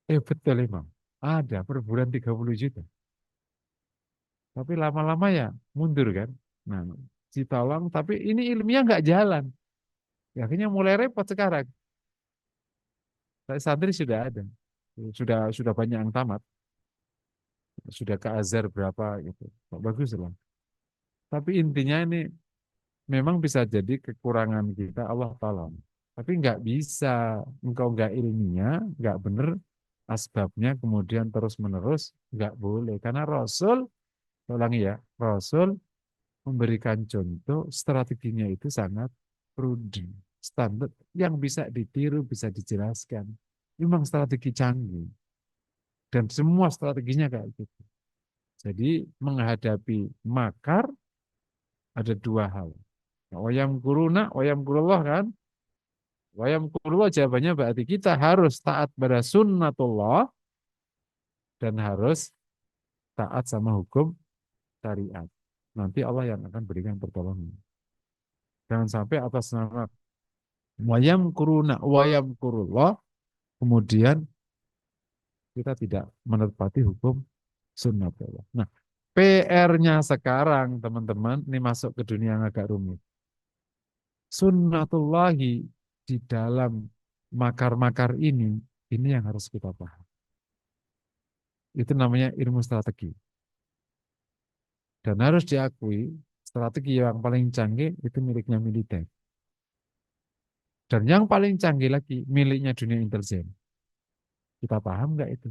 Betul emang. Ada per bulan 30 juta. Tapi lama-lama ya mundur kan. Nah, ditolong tapi ini ilmiah nggak jalan. Ya, akhirnya mulai repot sekarang. Santri sudah ada. Sudah banyak yang tamat. Sudah ke Azhar berapa gitu. Bagus lah. Tapi intinya ini memang bisa jadi kekurangan kita Allah tolong. Tapi nggak bisa. Engkau nggak ilmiah, nggak bener asbabnya kemudian terus menerus nggak boleh. Karena Rasul, saya ulangi ya, Rasul memberikan contoh strateginya itu sangat prudent, standar yang bisa ditiru, bisa dijelaskan. Memang strategi canggih dan semua strateginya kayak gitu. Jadi menghadapi makar ada dua hal. Wayam kuruna, wayam kurullah kan. Wayam kurullah jawabannya berarti kita harus taat pada sunnatullah dan harus taat sama hukum syariat. Nanti Allah yang akan berikan pertolongan. Jangan sampai atas nama wayam kuruna, wayam kurullah, kemudian kita tidak menepati hukum sunnatullah. Nah, PR-nya sekarang teman-teman, ini masuk ke dunia yang agak rumit. Sunnatullahi di dalam makar-makar ini yang harus kita paham. Itu namanya ilmu strategi. Dan harus diakui, strategi yang paling canggih itu miliknya militer. Dan yang paling canggih lagi, miliknya dunia intelijen. Kita paham nggak itu?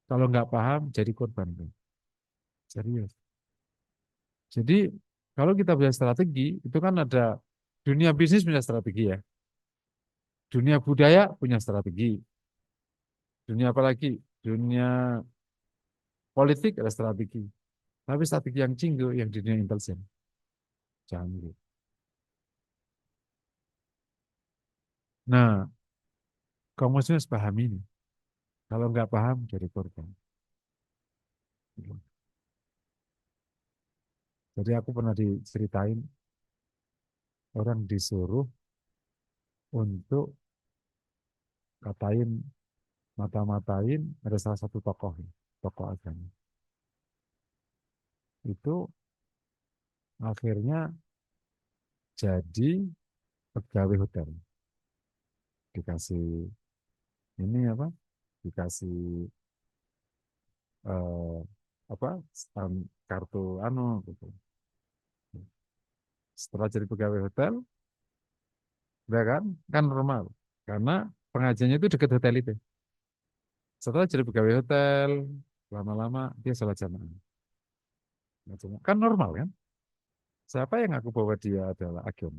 Kalau nggak paham, jadi korban. Serius. Jadi, kalau kita punya strategi, itu kan ada dunia bisnis punya strategi ya. Dunia budaya punya strategi. Dunia apa lagi? Dunia politik ada strategi. Tapi strategi yang cinggu yang di dunia intelijen. Canggih. Nah, kaum muslim harus paham ini. Kalau nggak paham, jadi korban. Jadi aku pernah diceritain, orang disuruh untuk katain, mata-matain, ada salah satu tokoh, tokoh agama. Itu akhirnya jadi pegawai hotel. Dikasih ini apa? Dikasih eh, apa? Kartu anu gitu. Setelah jadi pegawai hotel, ya kan? Kan normal. Karena pengajiannya itu dekat hotel itu. Setelah jadi pegawai hotel, lama-lama dia sholat jamaah. Kan normal kan? Siapa yang aku bawa dia adalah agama.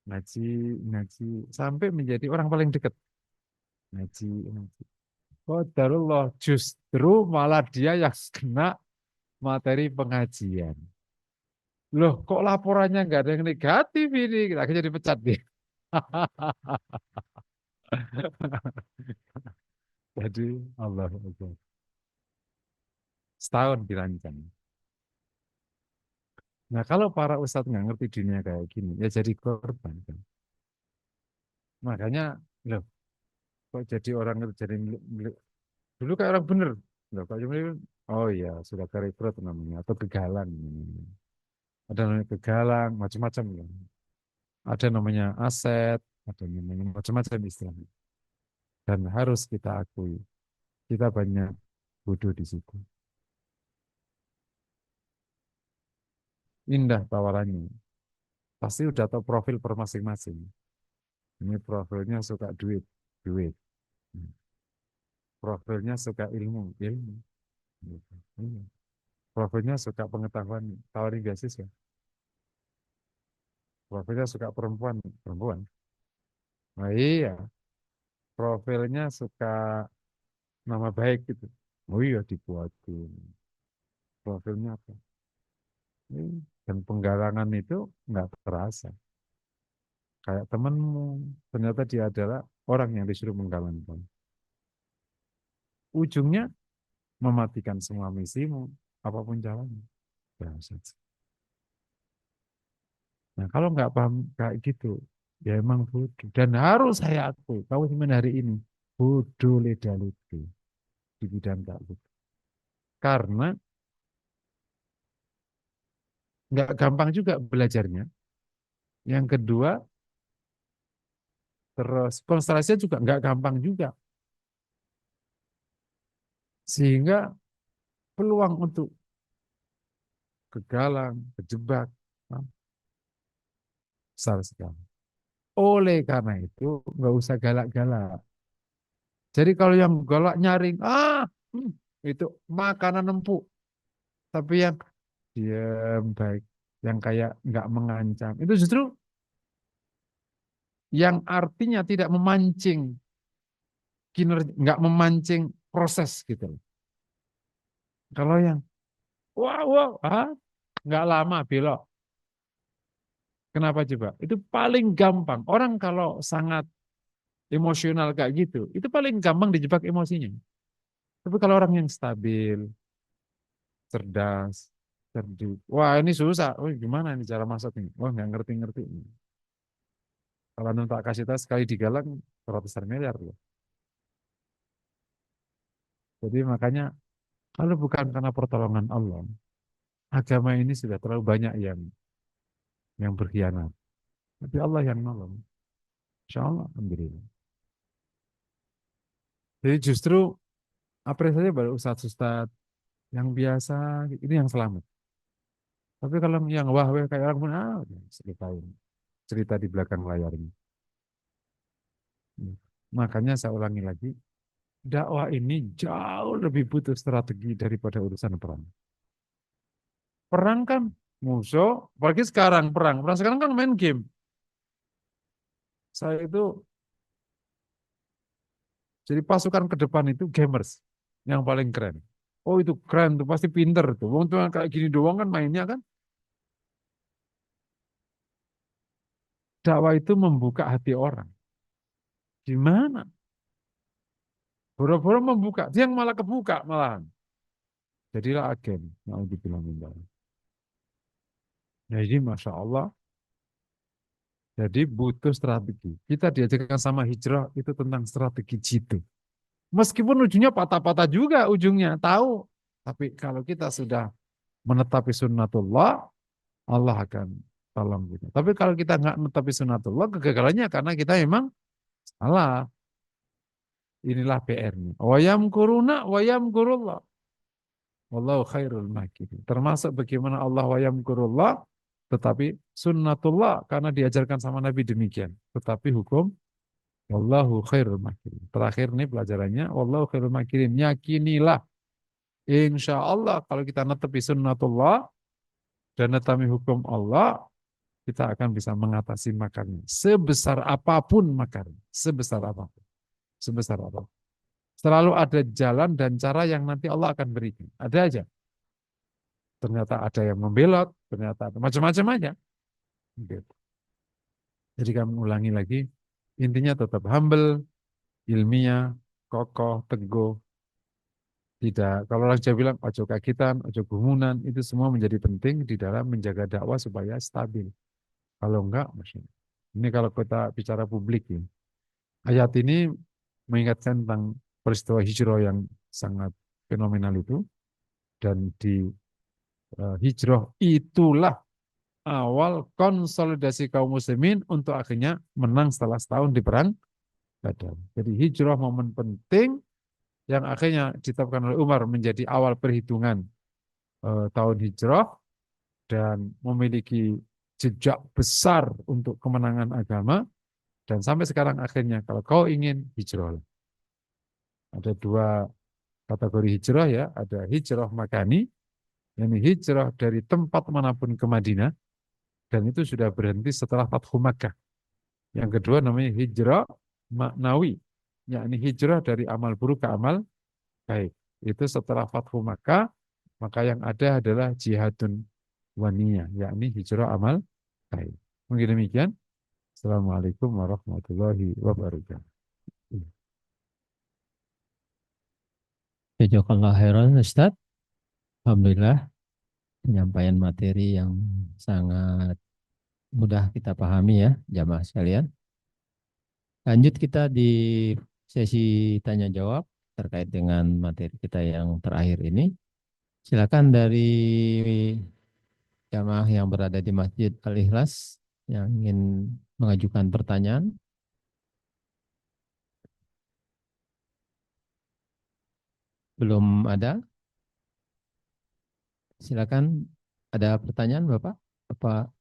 Ngaji, ngaji, sampai menjadi orang paling dekat. Ngaji, ngaji. Qadarullah, justru malah dia yang kena materi pengajian. Loh, kok laporannya nggak ada yang negatif ini? Akhirnya dipecat dia. Jadi, Allah Akbar. Setahun dirancang. Nah, kalau para ustadz nggak ngerti dunia kayak gini, ya jadi korban kan. Makanya, loh, kok jadi orang itu jadi dulu kayak orang bener. Loh, kok jadi, oh iya, sudah kerekrut namanya, atau kegalang namanya. Ada namanya kegalang, macam-macam ya. Ada namanya aset, ada namanya macam-macam istilahnya. Dan harus kita akui, kita banyak bodoh di situ. Indah tawarannya. Pasti udah tahu profil per masing-masing. Ini profilnya suka duit, duit. Profilnya suka ilmu, ilmu. Gitu. Iya. Profilnya suka pengetahuan, tawarin beasiswa. Profilnya suka perempuan, perempuan. Nah iya, profilnya suka nama baik gitu. Oh iya dibuatin. Profilnya apa? Dan penggalangan itu nggak terasa. Kayak temenmu, ternyata dia adalah orang yang disuruh menggalangkan. Ujungnya mematikan semua misimu, apapun jalannya. Bangsat. Nah kalau nggak paham kayak gitu, ya emang bodoh. Dan harus saya akui, kamu hari ini bodoh leda-leda di bidang takut. Karena nggak gampang juga belajarnya. Yang kedua, terus konstelasinya juga nggak gampang juga. Sehingga peluang untuk kegalang, kejebak, nah, besar sekali. Oleh karena itu, nggak usah galak-galak. Jadi kalau yang galak nyaring, itu makanan empuk. Tapi yang diam baik, yang kayak nggak mengancam, itu justru yang artinya tidak memancing kinerja, nggak memancing proses gitu loh. Kalau yang nggak lama belok. Kenapa coba? Itu paling gampang. Orang kalau sangat emosional kayak gitu, itu paling gampang dijebak emosinya. Tapi kalau orang yang stabil, cerdas, cerdik, wah ini susah. Oh gimana ini cara masaknya? Wah nggak ngerti-ngerti. Kalau nanti tak kasih tahu sekali digalang ratusan miliar loh. Jadi makanya kalau bukan karena pertolongan Allah, agama ini sudah terlalu banyak yang berkhianat. Tapi Allah yang nolong. Insya Allah, alhamdulillah. Jadi justru apresiasi pada ustadz-ustadz yang biasa, ini yang selamat. Tapi kalau yang wah-wah kayak orang pun, ceritain. Cerita di belakang layar ini. Makanya saya ulangi lagi, dakwah ini jauh lebih butuh strategi daripada urusan perang. Perang kan musuh, apalagi sekarang perang. Perang sekarang kan main game. Saya itu, jadi pasukan ke depan itu gamers yang paling keren. Oh itu keren tuh, pasti pinter tuh. Wong cuma kayak gini doang kan mainnya kan. Dakwah itu membuka hati orang. Gimana? Boro-boro membuka, dia yang malah kebuka malahan. Jadilah agen. Naudzubillah min dzalik. Jadi Masya Allah, jadi butuh strategi. Kita diajarkan sama hijrah itu tentang strategi jitu. Meskipun ujungnya patah-patah juga ujungnya, tahu. Tapi kalau kita sudah menetapi sunnatullah, Allah akan tolong kita. Tapi kalau kita nggak menetapi sunnatullah, kegagalannya karena kita memang salah. Inilah PR-nya. Wayam kuruna, wayam kurullah. Wallahu khairul makirin. Termasuk bagaimana Allah wayam kurullah, tetapi sunnatullah karena diajarkan sama Nabi demikian. Tetapi hukum wallahu khairul makirin. Terakhir nih pelajarannya wallahu khairul makirin. Yakinilah insya Allah kalau kita netepi sunnatullah dan netepi hukum Allah, kita akan bisa mengatasi makarnya. Sebesar apapun makarnya. Sebesar apapun. Sebesar apapun. Selalu ada jalan dan cara yang nanti Allah akan berikan. Ada aja. Ternyata ada yang membelot, ternyata ada macam-macam aja. Gitu. Jadi kami ulangi lagi, intinya tetap humble, ilmiah, kokoh, teguh. Tidak, kalau orang Jawa bilang ojo kagitan, ojo gumunan, itu semua menjadi penting di dalam menjaga dakwah supaya stabil. Kalau enggak, ini kalau kita bicara publik ya. Ayat ini mengingatkan tentang peristiwa hijrah yang sangat fenomenal itu. Dan di hijrah itulah awal konsolidasi kaum muslimin untuk akhirnya menang setelah setahun di perang Badar. Jadi hijrah momen penting yang akhirnya ditetapkan oleh Umar menjadi awal perhitungan tahun hijrah dan memiliki jejak besar untuk kemenangan agama. Dan sampai sekarang akhirnya kalau kau ingin hijrah. Ada dua kategori hijrah ya, ada hijrah makani, yakni hijrah dari tempat manapun ke Madinah, dan itu sudah berhenti setelah Fathu Makkah. Yang kedua namanya hijrah maknawi, yakni hijrah dari amal buruk ke amal baik. Itu setelah Fathu Makkah, maka yang ada adalah jihadun waniyah, yakni hijrah amal baik. Mungkin demikian. Assalamualaikum warahmatullahi wabarakatuh. Jazakallah khairan Ustaz. Alhamdulillah penyampaian materi yang sangat mudah kita pahami ya jamaah sekalian. Lanjut kita di sesi tanya jawab terkait dengan materi kita yang terakhir ini. Silakan dari jamaah yang berada di Masjid Al-Ikhlas yang ingin mengajukan pertanyaan. Belum ada? Silakan, ada pertanyaan Bapak? Apa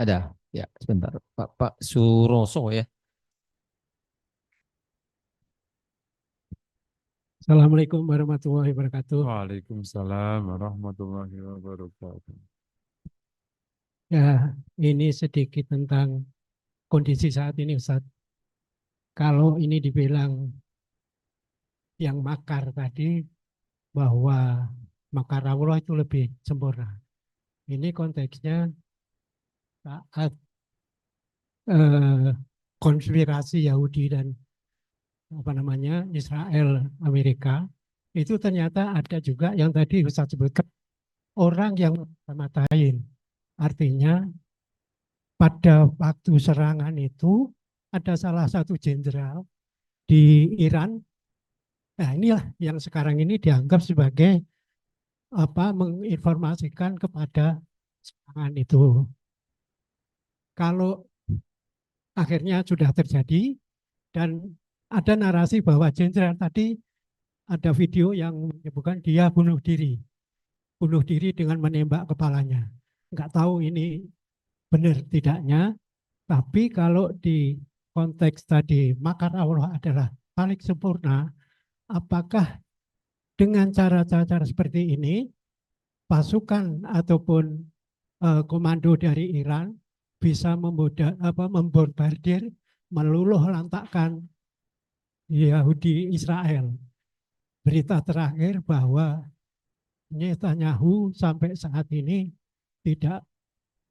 ada? Ya, sebentar. Pak Suroso ya. Assalamualaikum warahmatullahi wabarakatuh. Waalaikumsalam warahmatullahi wabarakatuh. Ya, ini sedikit tentang kondisi saat ini, Ustaz. Kalau ini dibilang yang makar tadi, bahwa makar Allah itu lebih sempurna. Ini konteksnya saat konspirasi Yahudi dan Israel Amerika, itu ternyata ada juga yang tadi Ustaz sebutkan, orang yang matain. Artinya pada waktu serangan itu ada salah satu jenderal di Iran. Nah, inilah yang sekarang ini dianggap sebagai menginformasikan kepada serangan itu. Kalau akhirnya sudah terjadi dan ada narasi bahwa jenderal tadi ada video yang menyebutkan dia bunuh diri dengan menembak kepalanya. Nggak tahu ini benar tidaknya, tapi kalau di konteks tadi makar Allah adalah paling sempurna, apakah dengan cara-cara seperti ini pasukan ataupun komando dari Iran bisa membombardir, meluluh lantakkan Yahudi Israel? Berita terakhir bahwa Netanyahu sampai saat ini tidak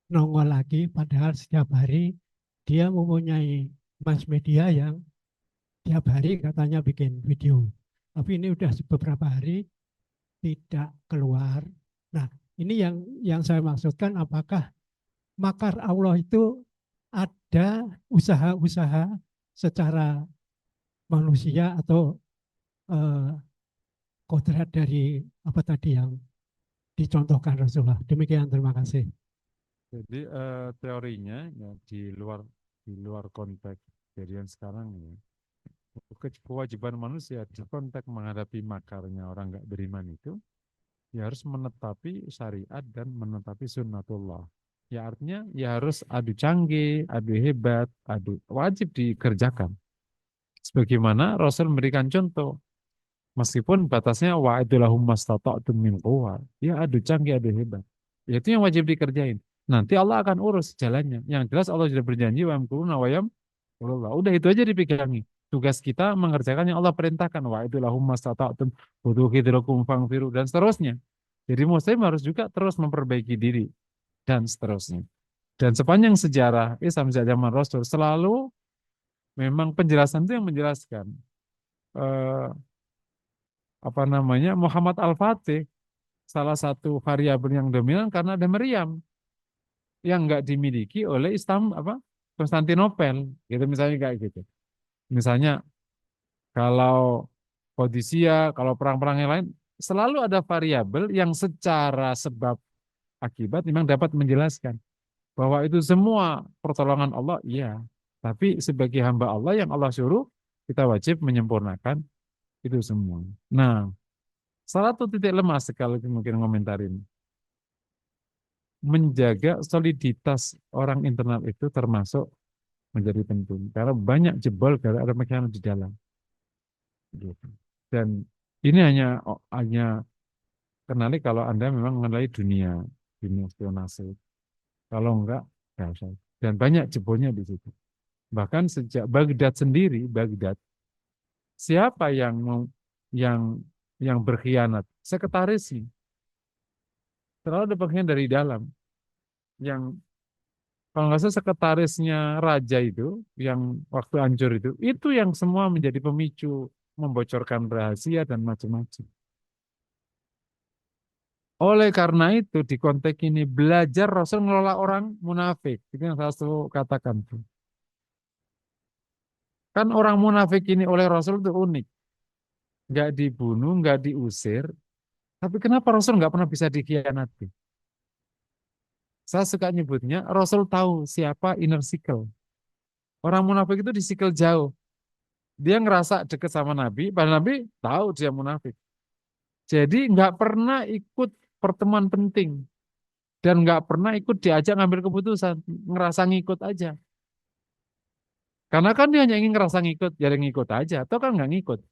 nongol lagi, padahal setiap hari dia mempunyai mass media yang tiap hari katanya bikin video. Tapi ini udah beberapa hari tidak keluar. Nah, ini yang saya maksudkan, apakah makar Allah itu ada usaha-usaha secara manusia atau kodrat dari apa tadi yang dicontohkan Rasulullah. Demikian, terima kasih. Jadi teorinya ya di luar konteks kejadian sekarang ya. Kewajiban manusia di konteks menghadapi makarnya orang nggak beriman itu ya harus menetapi syariat dan menetapi sunnatullah. Ya artinya ya harus adu canggih, adu hebat, adu wajib dikerjakan. Sebagaimana Rasul memberikan contoh. Meskipun batasnya wa'idulahum mastata'tum min quwwah. Ya adu canggih, adu hebat. Ya, itu yang wajib dikerjain. Nanti Allah akan urus jalannya. Yang jelas Allah sudah berjanji wa yamkuruna wa yamkurullah. Udah itu aja dipegangi. Tugas kita mengerjakan yang Allah perintahkan. Wa'idulahum mastata'tum butuhidrakum fangfiru dan seterusnya. Jadi muslim harus juga terus memperbaiki diri dan seterusnya. Dan sepanjang sejarah Islam sejak zaman Rasul selalu memang penjelasan itu yang menjelaskan. Muhammad Al-Fatih salah satu variabel yang dominan karena ada Maryam yang nggak dimiliki oleh Konstantinopel gitu misalnya kayak gitu. Misalnya kalau Kodisia, kalau perang-perang yang lain selalu ada variabel yang secara sebab akibat memang dapat menjelaskan bahwa itu semua pertolongan Allah, iya. Tapi sebagai hamba Allah yang Allah suruh, kita wajib menyempurnakan itu semua. Nah, salah satu titik lemah sekali mungkin komentarin, menjaga soliditas orang internal itu termasuk menjadi penting. Karena banyak jebol karena ada mekanisme di dalam. Gitu. Dan ini hanya kenali kalau Anda memang mengenali dunia spionase. Kalau enggak, nggak usah. Dan banyak jebolnya di situ. Bahkan sejak Baghdad sendiri, Baghdad, siapa yang yang berkhianat? Sekretaris sih. Terlalu ada bagian dari dalam. Yang kalau nggak salah sekretarisnya raja itu, yang waktu hancur itu yang semua menjadi pemicu membocorkan rahasia dan macam-macam. Oleh karena itu di konteks ini belajar Rasul mengelola orang munafik. Itu yang saya selalu katakan tuh. Kan orang munafik ini oleh Rasul itu unik. Nggak dibunuh, nggak diusir. Tapi kenapa Rasul nggak pernah bisa dikhianati? Saya suka nyebutnya Rasul tahu siapa inner circle. Orang munafik itu di circle jauh. Dia ngerasa deket sama Nabi, padahal Nabi tahu dia munafik. Jadi nggak pernah ikut pertemuan penting. Dan nggak pernah ikut diajak ngambil keputusan. Ngerasa ngikut aja. Karena kan dia hanya ingin ngerasa ngikut, jadi ngikut aja. Atau kan nggak ngikut.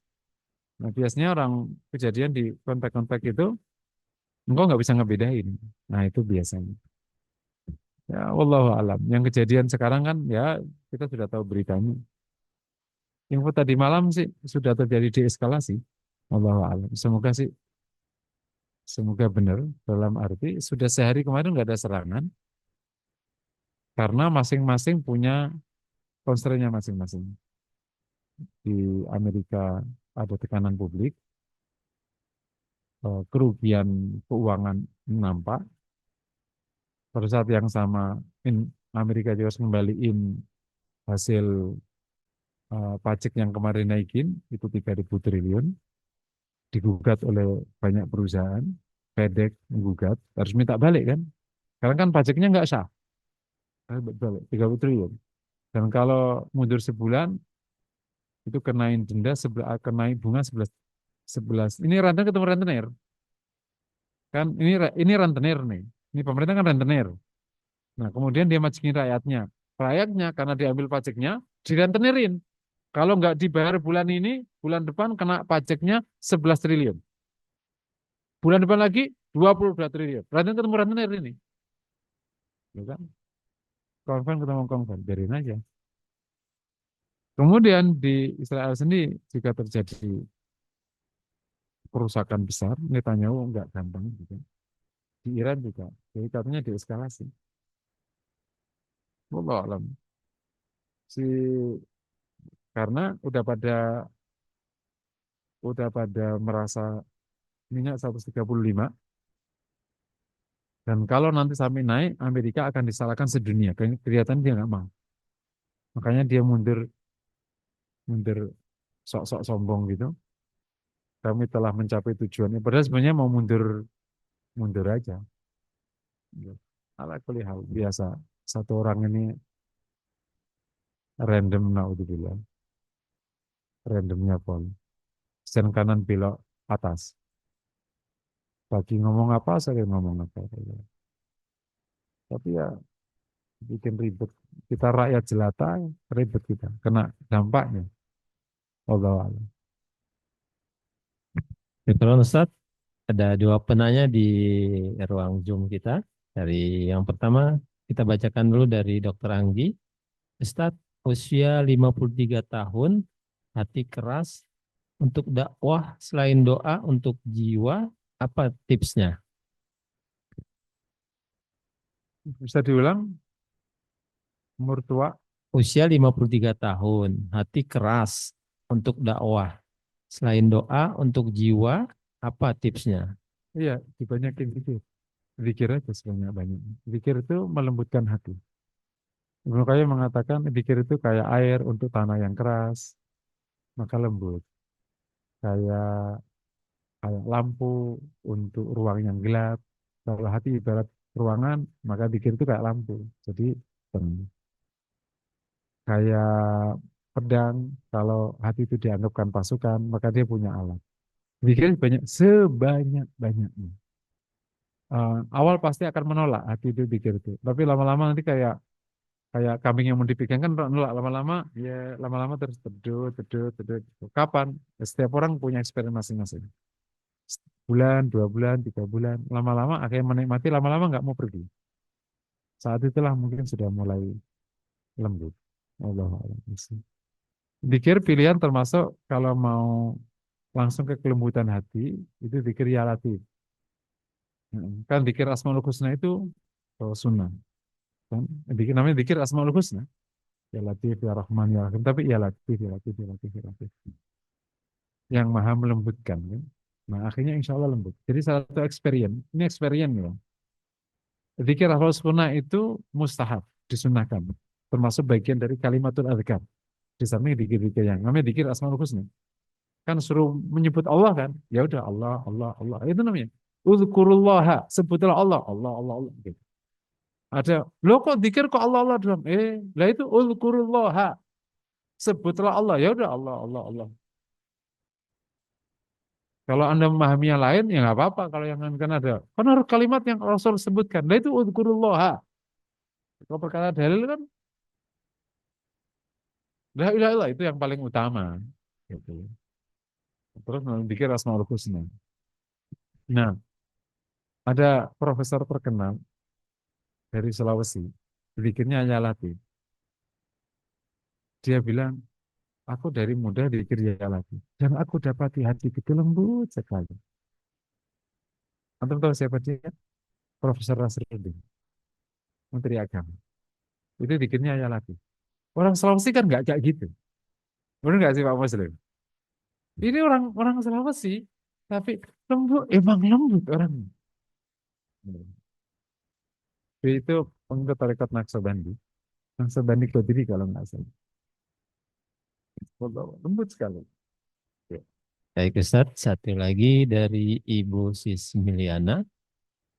Nah biasanya orang kejadian di kontak-kontak itu, engkau nggak bisa ngebedain. Nah itu biasanya. Ya wallahu alam. Yang kejadian sekarang kan ya kita sudah tahu beritanya. Info tadi malam sih sudah terjadi deeskalasi. Wallahu alam. Semoga benar dalam arti sudah sehari kemarin nggak ada serangan karena masing-masing punya constraint-nya masing-masing. Di Amerika ada tekanan publik, kerugian keuangan nampak. Pada saat yang sama Amerika juga harus kembaliin hasil pajak yang kemarin naikin itu 3.000 triliun digugat oleh banyak perusahaan, FedEx menggugat harus minta balik kan, karena kan pajaknya nggak sah, harus balik 30 triliun. Dan kalau mundur sebulan itu kenain denda kenain bunga 11 ini rentenir ketemu rentenir kan, ini rentenir nih, ini pemerintah kan rentenir. Nah kemudian dia majuin rakyatnya karena diambil pajaknya direntenirin. Kalau nggak dibayar bulan ini, bulan depan kena pajaknya 11 triliun. Bulan depan lagi 22 triliun. Rentenir ketemu rentenir ini. Ya kan? Konven ketemu konven, biarin aja. Kemudian di Israel sendiri jika terjadi perusakan besar, Netanyahu nggak gampang gitu. Di Iran juga, jadi katanya deeskalasi. Wallah alam. Si karena udah pada merasa minyak 135 dan kalau nanti sampai naik Amerika akan disalahkan sedunia. Kelihatan dia nggak mau. Makanya dia mundur mundur sok-sok sombong gitu. Kami telah mencapai tujuannya. Padahal sebenarnya mau mundur mundur aja. Ala kulli hal biasa. Satu orang ini random naudzubillah. Randomnya pol. Sen kanan belok atas. Pagi ngomong apa, sore ngomong apa. Tapi ya bikin ribet. Kita rakyat jelata, ribet kita. Kena dampaknya. Allah Allah. Betul, Ustaz. Ada dua penanya di ruang Zoom kita. Dari yang pertama, kita bacakan dulu dari Dr. Anggi. Ustaz, usia 53 tahun, hati keras, untuk dakwah selain doa untuk jiwa, apa tipsnya? Bisa diulang? Umur tua? Usia 53 tahun, hati keras untuk dakwah. Selain doa untuk jiwa, apa tipsnya? Iya, dibanyakin zikir. Zikir aja sebanyak-banyak. Zikir itu melembutkan hati. Ibnu Qayyim mengatakan zikir itu kayak air untuk tanah yang keras, maka lembut. Kayak kayak lampu untuk ruang yang gelap. Kalau hati ibarat ruangan, maka zikir itu kayak lampu. Jadi tenang. kayak pedang, kalau hati itu dianggapkan pasukan, maka dia punya alat. Pikirin banyak, sebanyak-banyaknya. Awal pasti akan menolak hati itu pikir itu. Tapi lama-lama nanti kayak kayak kambing yang mau dipikirkan kan nolak lama-lama, ya lama-lama terus teduh, teduh, teduh. Kapan? Setiap orang punya eksperimen masing-masing. Bulan, 2 bulan, 3 bulan, lama-lama akhirnya menikmati, lama-lama nggak mau pergi. Saat itulah mungkin sudah mulai lembut. Allah a'lam. Zikir pilihan termasuk kalau mau langsung ke kelembutan hati, itu zikir ya latif. Kan zikir Asmaul Husna itu sunnah. Kan? Namanya zikir Asmaul Husna. Ya Latif, ya Rahman, ya Rahim. Tapi ya Latif, ya Latif, ya Latif, ya Latif. Yang maha melembutkan. Kan? Nah akhirnya insya Allah lembut. Jadi salah satu experience. Ini experience ya. Zikir Asmaul Husna itu mustahab, disunahkan. Termasuk bagian dari kalimatul azkar. Di samping zikir-zikir yang namanya zikir Asmaul Husna. Kan suruh menyebut Allah kan. Ya udah Allah, Allah, Allah. Itu namanya. Uzkurullaha. Sebutlah Allah, Allah, Allah, Allah. Gitu. Ada, lo kok zikir kok Allah, Allah dalam. Lah itu uzkurullaha. Sebutlah Allah. Ya udah Allah, Allah, Allah. Kalau Anda memahami yang lain, ya nggak apa-apa. Kalau yang kan ada. Kan harus kalimat yang Rasul sebutkan. Lah itu uzkurullaha. Kalau perkara dalil kan, la ilaha illallah itu yang paling utama. Gitu. Terus zikir Asmaul Husna. Nah, ada profesor terkenal dari Sulawesi. Zikirnya hanya Latif. Dia bilang, aku dari muda zikir ya Latif. Dan aku dapati hati itu lembut sekali. Antum tahu siapa dia? Profesor Nasruddin, Menteri Agama. Itu zikirnya ya Latif. Orang Sulawesi kan nggak kayak gitu. Benar nggak sih Pak Muslim? Ini orang Sulawesi, tapi lembut, emang lembut orang. Dia itu pengikut tarekat Naqsabandi. Naqsabandi Qadiri kalau nggak salah. Lembut sekali. Ya. Baik Ustadz, satu lagi dari Ibu Sismiliana.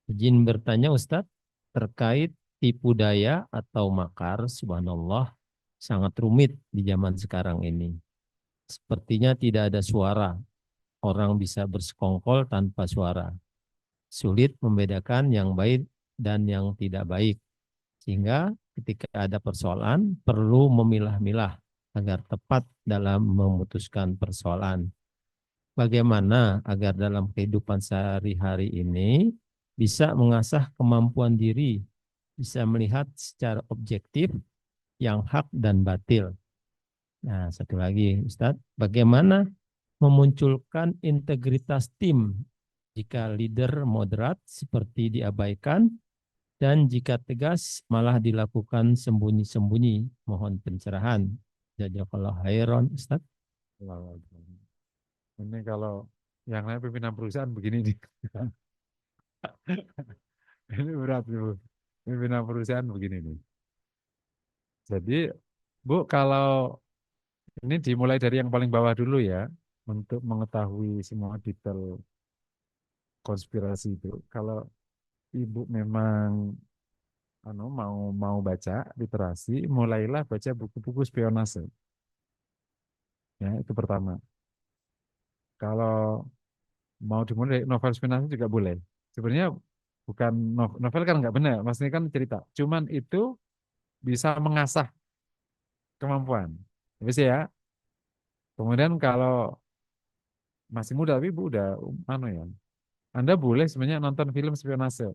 Izin bertanya Ustadz, terkait tipu daya atau makar, subhanallah, sangat rumit di zaman sekarang ini. Sepertinya tidak ada suara, orang bisa bersekongkol tanpa suara. Sulit membedakan yang baik dan yang tidak baik. Sehingga ketika ada persoalan, perlu memilah-milah agar tepat dalam memutuskan persoalan. Bagaimana agar dalam kehidupan sehari-hari ini bisa mengasah kemampuan diri, bisa melihat secara objektif yang hak dan batil. Nah, satu lagi Ustadz, bagaimana memunculkan integritas tim jika leader moderat seperti diabaikan dan jika tegas malah dilakukan sembunyi-sembunyi. Mohon pencerahan. Jazakallah khairan Ustadz. Ini kalau yang lain pimpinan perusahaan begini nih. Ini berat Bu. Pimpinan perusahaan begini nih. Jadi Bu, kalau ini dimulai dari yang paling bawah dulu ya, untuk mengetahui semua detail konspirasi itu. Kalau Ibu memang mau mau baca literasi, mulailah baca buku-buku spionase. Ya, itu pertama. Kalau mau dimulai dari novel spionase juga boleh. Sebenarnya bukan novel kan nggak benar, maksudnya kan cerita. Cuman itu bisa mengasah kemampuan. Habis ya. Kemudian kalau masih muda tapi Bu udah ya. Anda boleh sebenarnya nonton film spionase.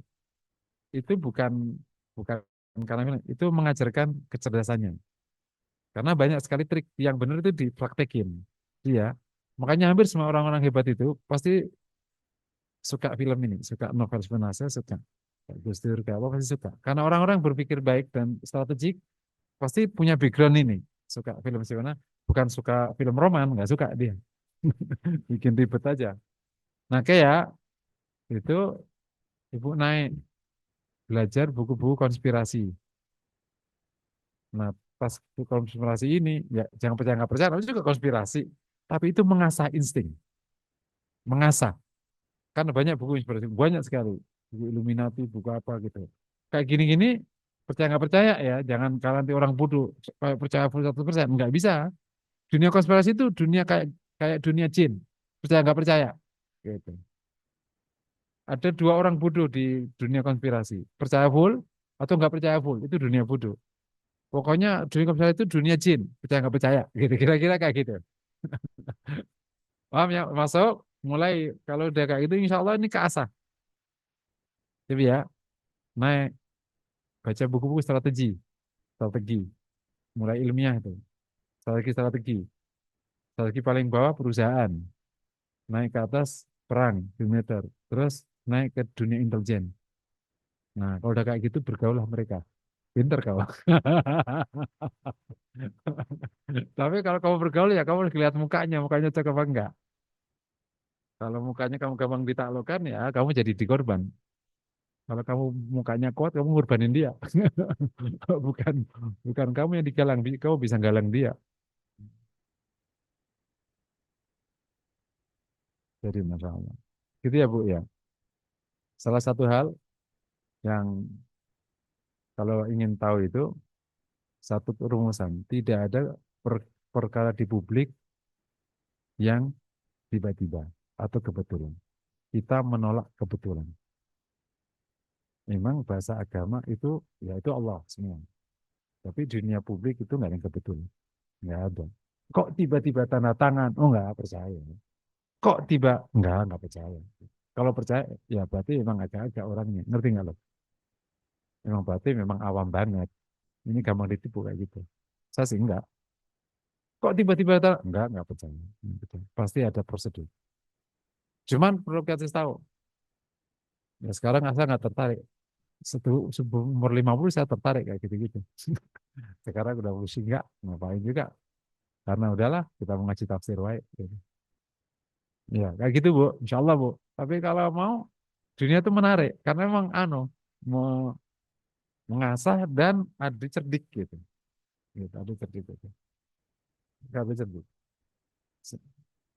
Itu bukan karena itu mengajarkan kecerdasannya. Karena banyak sekali trik yang benar itu dipraktekin. Iya. Makanya hampir semua orang-orang hebat itu pasti suka film ini, suka novel spionase, suka. Kayak Gus Dur, kayak apa pasti suka. Karena orang-orang berpikir baik dan strategik pasti punya background ini. Suka film spionase, bukan suka film roman, nggak suka dia. Bikin ribet aja. Nah kayak itu Ibu naik belajar buku-buku konspirasi. Nah pas buku konspirasi ini, ya jangan percaya nggak percaya, itu juga konspirasi. Tapi itu mengasah insting, mengasah. Kan banyak buku inspirasi, banyak sekali. Buku Illuminati, buku apa gitu. Kayak gini-gini, Percaya nggak percaya ya, jangan kalau nanti orang bodoh kayak percaya full 100%, nggak bisa. Dunia konspirasi itu dunia kayak kayak dunia jin, percaya nggak percaya, gitu. Ada dua orang bodoh di dunia konspirasi, percaya full atau nggak percaya full, itu dunia bodoh. Pokoknya dunia konspirasi itu dunia jin, percaya nggak percaya, gitu kira-kira kayak gitu. Paham ya? Masuk, mulai kalau udah kayak gitu, insya Allah ini keasah. Tapi ya, naik baca buku-buku strategi, strategi, mulai ilmiah itu, strategi-strategi. Strategi paling bawah perusahaan, naik ke atas perang, militer, terus naik ke dunia intelijen. Nah, kalau udah kayak gitu bergaul lah mereka. Pinter kau. Tapi kalau kamu bergaul ya kamu harus lihat mukanya, mukanya cocok apa enggak. Kalau mukanya kamu gampang ditaklukkan ya kamu jadi dikorban. Kalau kamu mukanya kuat kamu ngorbanin dia. Bukan bukan kamu yang digalang, kamu bisa galang dia. Jadi masalah. Gitu ya Bu ya. Salah satu hal yang kalau ingin tahu itu satu rumusan, tidak ada perkara di publik yang tiba-tiba atau kebetulan. Kita menolak kebetulan. Memang bahasa agama itu ya itu Allah semua. Tapi dunia publik itu nggak ada yang kebetulan, nggak ada. Kok tiba-tiba tanda tangan? Oh nggak percaya. Kok tiba? Nggak percaya. Kalau percaya ya berarti memang agak-agak orangnya. Ngerti nggak lo? Memang berarti memang awam banget. Ini gampang ditipu kayak gitu. Saya sih enggak. Kok tiba-tiba enggak percaya. Betul. Pasti ada prosedur. Cuman perlu kita tahu, ya sekarang saya nggak tertarik. Sebelum umur 50 saya tertarik kayak gitu-gitu. Sekarang udah pusing enggak, ngapain juga. Karena udahlah, kita mengaji tafsir wae. Gitu. Ya, kayak gitu Bu, insya Allah Bu. Tapi kalau mau, dunia itu menarik. Karena memang mengasah dan ada cerdik gitu. Gitu, ada cerdik gitu. Ada cerdik.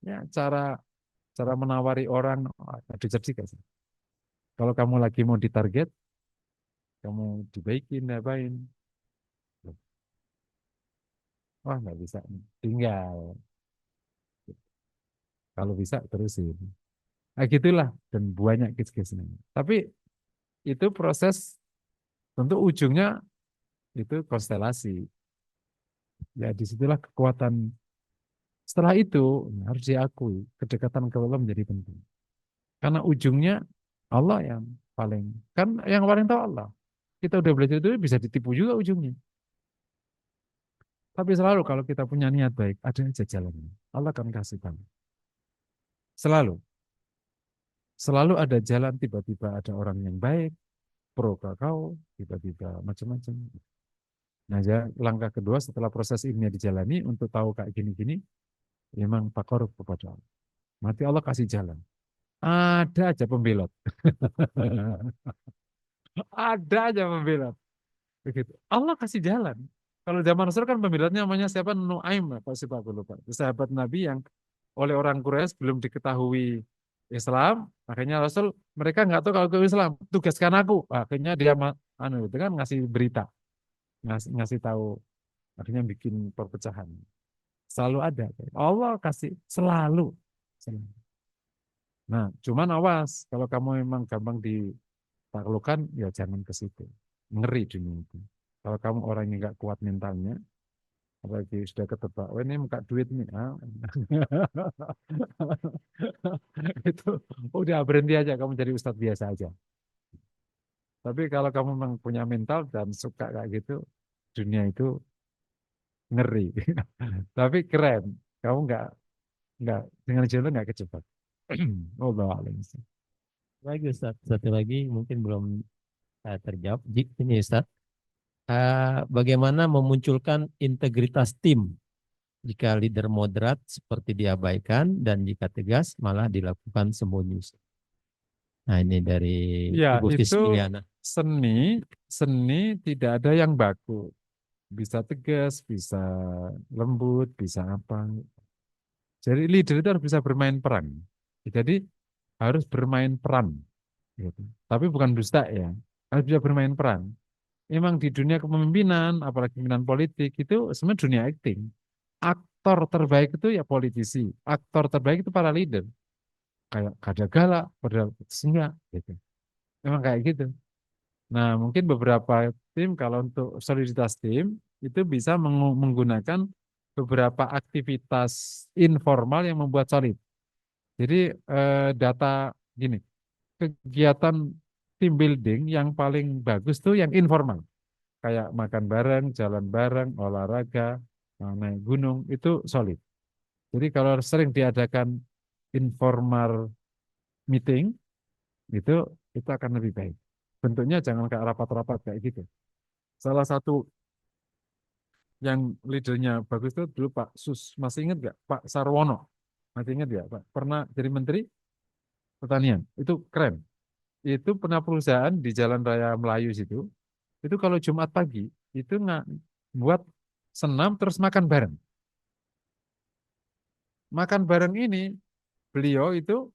Ya, cara menawari orang, ada cerdik kan. Kalau kamu lagi mau ditarget, kamu dibaikin, apain. Wah, nggak bisa. Tinggal. Kalau bisa, terusin. Nah, gitulah. Dan banyak kisah-kisahnya. Tapi itu proses, tentu ujungnya itu konstelasi. Ya, disitulah kekuatan. Setelah itu, harus diakui, kedekatan ke Allah menjadi penting. Karena ujungnya, Allah yang paling, kan yang paling tahu Allah. Kita udah belajar itu bisa ditipu juga ujungnya. Tapi selalu kalau kita punya niat baik, ada aja jalannya. Allah akan kasih tahu. Selalu. Selalu ada jalan, tiba-tiba ada orang yang baik, pro kakao, tiba-tiba macam-macam. Nah, langkah kedua setelah proses ini dijalani untuk tahu kayak gini-gini, memang takarub kepada Allah. Nanti Allah kasih jalan. Ada aja pembelot. Ada aja pembelot. Begitu. Allah kasih jalan. Kalau zaman Rasul kan pembelotnya namanya siapa? Nuaim, apa sih Pak? Lupa. Sahabat Nabi yang oleh orang Quraisy belum diketahui Islam, akhirnya Rasul mereka nggak tahu kalau ke Islam, tugaskan aku. Akhirnya dia itu kan ngasih berita, ngasih tahu, akhirnya bikin perpecahan. Selalu ada. Allah kasih selalu. Selalu. Nah, cuman awas kalau kamu memang gampang ditaklukkan, ya jangan ke situ. Ngeri dunia itu. Kalau kamu orang yang nggak kuat mentalnya, apalagi sudah ketebak, oh ini muka duit nih, itu udah berhenti aja, kamu jadi ustadz biasa aja. Tapi kalau kamu memang punya mental dan suka kayak gitu, dunia itu ngeri. Tapi keren, kamu nggak dengan jalan nggak kejebak. Allah alam. Lagi Ustaz, satu lagi mungkin belum terjawab. Ini Ustaz, bagaimana memunculkan integritas tim jika leader moderat seperti diabaikan dan jika tegas malah dilakukan sembunyi. Nah ini dari Ya, Ibu itu Fismiliana. seni tidak ada yang baku. Bisa tegas, bisa lembut, bisa apa. Jadi leader itu harus bisa bermain peran. Jadi harus bermain peran. Gitu. Tapi bukan dusta ya. Harus bisa bermain peran. emang di dunia kepemimpinan, apalagi pimpinan politik itu sebenarnya dunia acting. Aktor terbaik itu ya politisi, aktor terbaik itu para leader. Kayak Kada Galak, padahal enggak gitu. Memang kayak gitu. Nah, mungkin beberapa tim kalau untuk soliditas tim itu bisa menggunakan beberapa aktivitas informal yang membuat solid. Jadi data gini, kegiatan team building yang paling bagus tuh yang informal. Kayak makan bareng, jalan bareng, olahraga, naik gunung, itu solid. Jadi kalau sering diadakan informal meeting, itu itu akan lebih baik. Bentuknya jangan kayak rapat-rapat kayak gitu. Salah satu yang leadernya bagus itu dulu Pak Sus, masih ingat nggak? Pak Sarwono, masih ingat nggak Pak? Pernah jadi Menteri Pertanian, itu keren. Itu pernah perusahaan di Jalan Raya Melayu situ, itu kalau Jumat pagi, itu nggak buat senam terus makan bareng. Makan bareng ini, beliau itu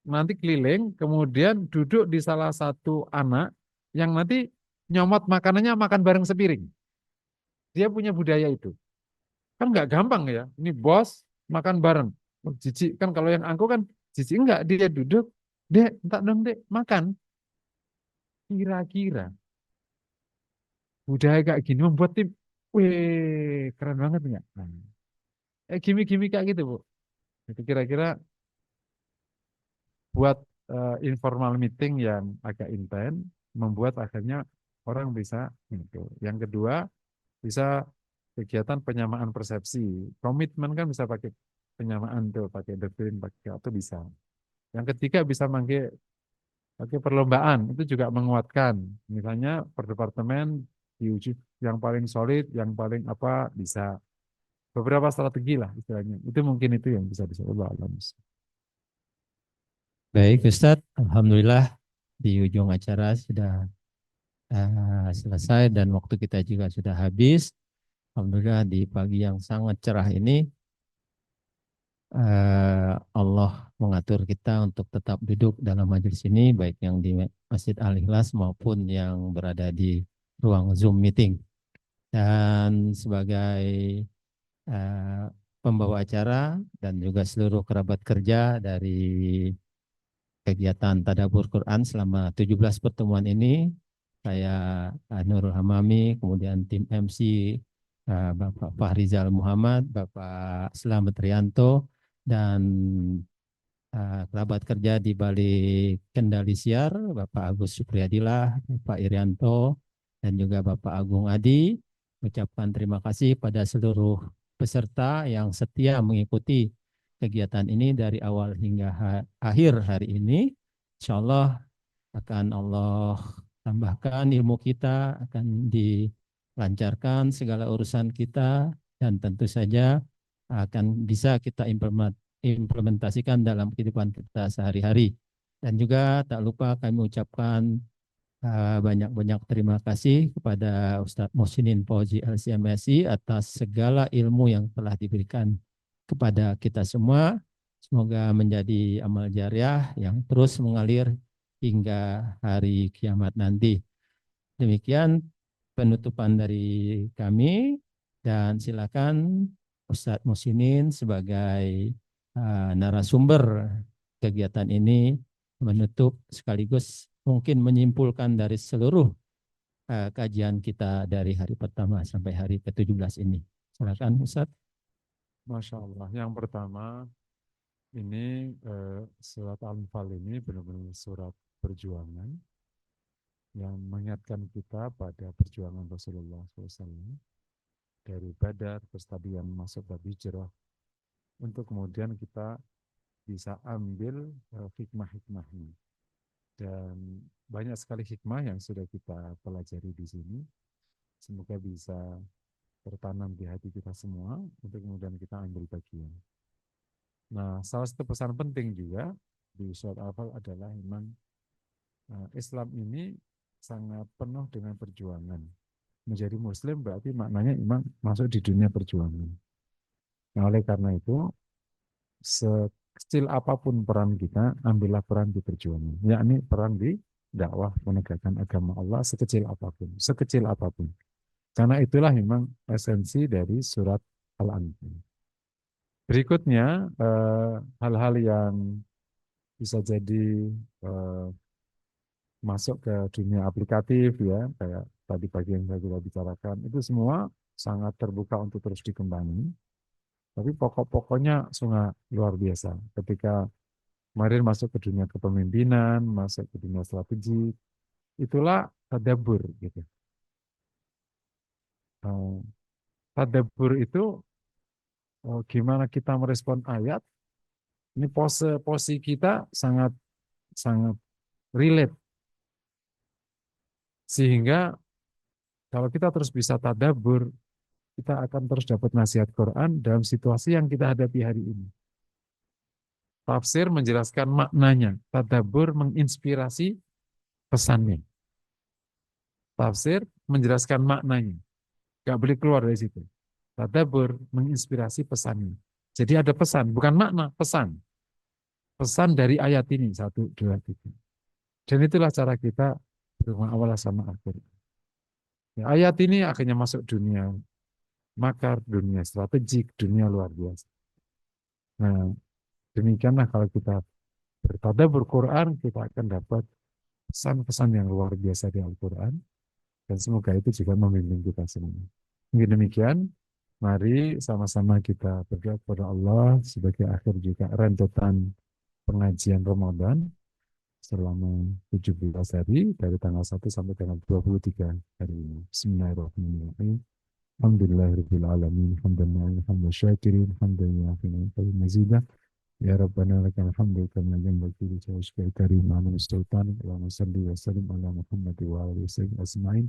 nanti keliling, kemudian duduk di salah satu anak yang nanti nyomot makanannya makan bareng sepiring. Dia punya budaya itu. Kan nggak gampang ya. Ini bos makan bareng. Oh, jijik kan kalau yang angku kan jijik enggak. Dia duduk, dek, entak dong dek, makan. Kira-kira budaya kayak gini membuat tim, wih keren banget enggak? Nah, gimmick-gimmick kayak gitu Bu. Itu kira-kira buat informal meeting yang agak intens, membuat akhirnya orang bisa itu. Yang kedua, bisa kegiatan penyamaan persepsi. Komitmen kan bisa pakai penyamaan tuh, pakai doktrin, pakai atau bisa. Yang ketiga bisa pakai perlombaan, itu juga menguatkan. Misalnya per departemen diuji yang paling solid, yang paling apa bisa. Beberapa strategi lah istilahnya. Itu mungkin itu yang bisa disebut alam. Baik, Ustadz. Alhamdulillah di ujung acara sudah selesai dan waktu kita juga sudah habis. Alhamdulillah di pagi yang sangat cerah ini Allah mengatur kita untuk tetap duduk dalam majelis ini, baik yang di Masjid Al-Ikhlas maupun yang berada di ruang Zoom meeting. Dan sebagai eh, pembawa acara dan juga seluruh kerabat kerja dari kegiatan Tadabbur Quran selama 17 pertemuan ini, saya Nurul Hamami, kemudian tim MC Bapak Fahrizal Muhammad, Bapak Slamet Rianto, dan kerabat kerja di balik kendali siar, Bapak Agus Supriyadilah, Bapak Irianto, dan juga Bapak Agung Adi, ucapkan terima kasih pada seluruh peserta yang setia mengikuti kegiatan ini dari awal hingga akhir hari ini. Insya Allah akan Allah tambahkan ilmu kita, akan dilancarkan segala urusan kita, dan tentu saja akan bisa kita implementasikan dalam kehidupan kita sehari-hari. Dan juga tak lupa kami ucapkan banyak-banyak terima kasih kepada Ustadz Muhsinin Fauzi LCMSI atas segala ilmu yang telah diberikan kepada kita semua. Semoga menjadi amal jariah yang terus mengalir hingga hari kiamat nanti. Demikian penutupan dari kami dan silakan Ustadz Muhsinin sebagai narasumber kegiatan ini menutup sekaligus mungkin menyimpulkan dari seluruh kajian kita dari hari pertama sampai hari ke-17 ini. Silakan Ustadz. Masya Allah. Yang pertama, ini surat Al-Anfal ini benar-benar surat perjuangan yang mengingatkan kita pada perjuangan Rasulullah SAW dari Badar, terus tadi yang masuk ke hijrah, untuk kemudian kita bisa ambil hikmah-hikmahnya. Dan banyak sekali hikmah yang sudah kita pelajari di sini. Semoga bisa tertanam di hati kita semua untuk kemudian kita ambil bagian. Nah, salah satu pesan penting juga di surat Al-Anfal adalah memang Islam ini sangat penuh dengan perjuangan. Menjadi Muslim berarti maknanya memang masuk di dunia perjuangan. Nah, oleh karena itu, sekecil apapun peran kita, ambillah peran di perjuangan. Yakni peran di dakwah menegakkan agama Allah sekecil apapun, sekecil apapun. Karena itulah memang esensi dari surat Al-Anfal. Berikutnya hal-hal yang bisa jadi eh, masuk ke dunia aplikatif ya, kayak tadi pagi yang saya sudah bicarakan, itu semua sangat terbuka untuk terus dikembangin. Tapi pokok-pokoknya sangat luar biasa. Ketika kemarin masuk ke dunia kepemimpinan, masuk ke dunia strategi, itulah tadabbur gitu. Eh, Tadabbur itu gimana kita merespon ayat, ini posisi kita sangat sangat relate. Sehingga kalau kita terus bisa tadabbur, kita akan terus dapat nasihat Quran dalam situasi yang kita hadapi hari ini. Tafsir menjelaskan maknanya, tadabbur menginspirasi pesannya. Tafsir menjelaskan maknanya, gak boleh keluar dari situ. Tadabbur menginspirasi pesannya. Jadi ada pesan, bukan makna, pesan. Pesan dari ayat ini, 1, 2, 3. Dan itulah cara kita bermuamalah sama akhir. Ya, ayat ini akhirnya masuk dunia makar, dunia strategik, dunia luar biasa. Nah, demikianlah kalau kita bertadabbur Quran, kita akan dapat pesan-pesan yang luar biasa di Al-Quran. Dan semoga itu juga membimbing kita semua. Mungkin demikian, mari sama-sama kita berdoa kepada Allah sebagai akhir juga rentetan pengajian Ramadan selama 17 hari dari tanggal 1 sampai tanggal 23 hari ini. Bismillahirrahmanirrahim. Alhamdulillahirabbil alamin. Hamdan syakirin, hamdan yafi'u mazidah. Ya Rabbana lakal hamdu kama yanbaghi li wajhika karim wa min sultan. Allahumma salli wa sallim ala Muhammad wa alihi wasallam ajma'in.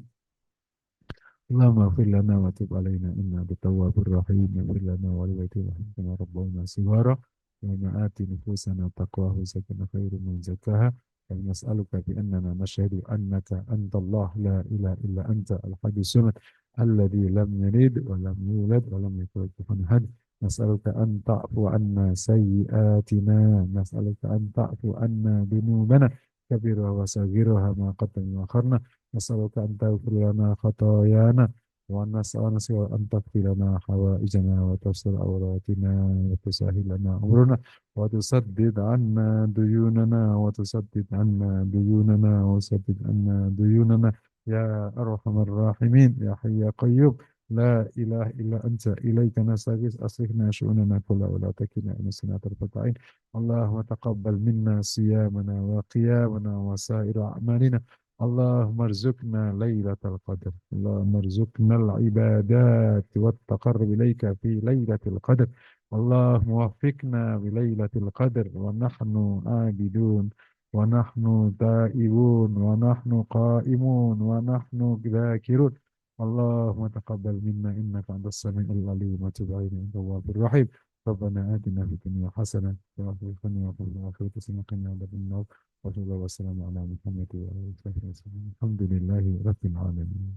Allahumma ighfir lana wa tub alaina innaka tawwabur rahim. Ighfir lana wa li walidayna rabbana siwara. Wa ati nufusana taqwahu zakana khairu man zakaha. Wa nas'aluka bi annana nashhadu annaka antallah la ilaha illa anta al-hayyus samad alladzi lam yalid wa lam yulad wa lam yakul lahu kufuwan ahad. نسألك أن تعفو عنا سيئاتنا نسألك أن تعفو عنا ذنوبنا كبيرها وصغيرها ما قدمنا وأخرنا نسألك أن تغفر لنا خطايانا ونسألك أن تغفر لنا حوائجنا وتستر عوراتنا وتسهل لنا أمرنا وتسدد عنا ديوننا وتسدد عنا ديوننا وتسدد عنا ديوننا يا أرحم الراحمين يا حي يا قيوم لا إله إلا أنت إليك نستغيث أصلحنا شؤوننا كلها ولا تكلنا إلى نفسنا طرفة عين اللهم تقبل منا صيامنا وقيامنا وسائر أعمالنا اللهم ارزقنا ليلة القدر اللهم ارزقنا العبادات والتقرب إليك في ليلة القدر اللهم وفقنا بليلة القدر ونحن عابدون ونحن تائبون ونحن قائمون ونحن ذاكرون اللهم تقبل منا إنك أنت السميع العليم وتب علينا إنك التواب الرحيم ربنا آتنا في الدنيا حسنة وفي الآخرة حسنة وقنا عذاب النار وصلى الله وسلم على محمد وآله وصحبه وسلم الحمد لله رب العالمين.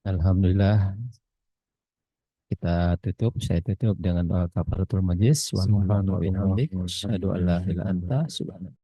Alhamdulillah, kita tutup. Saya tutup dengan doa kafaratul majlis. Wa Subhanallah bihamdik. walhamdulillah. Asyhadu an la ilaha illa anta subhanaka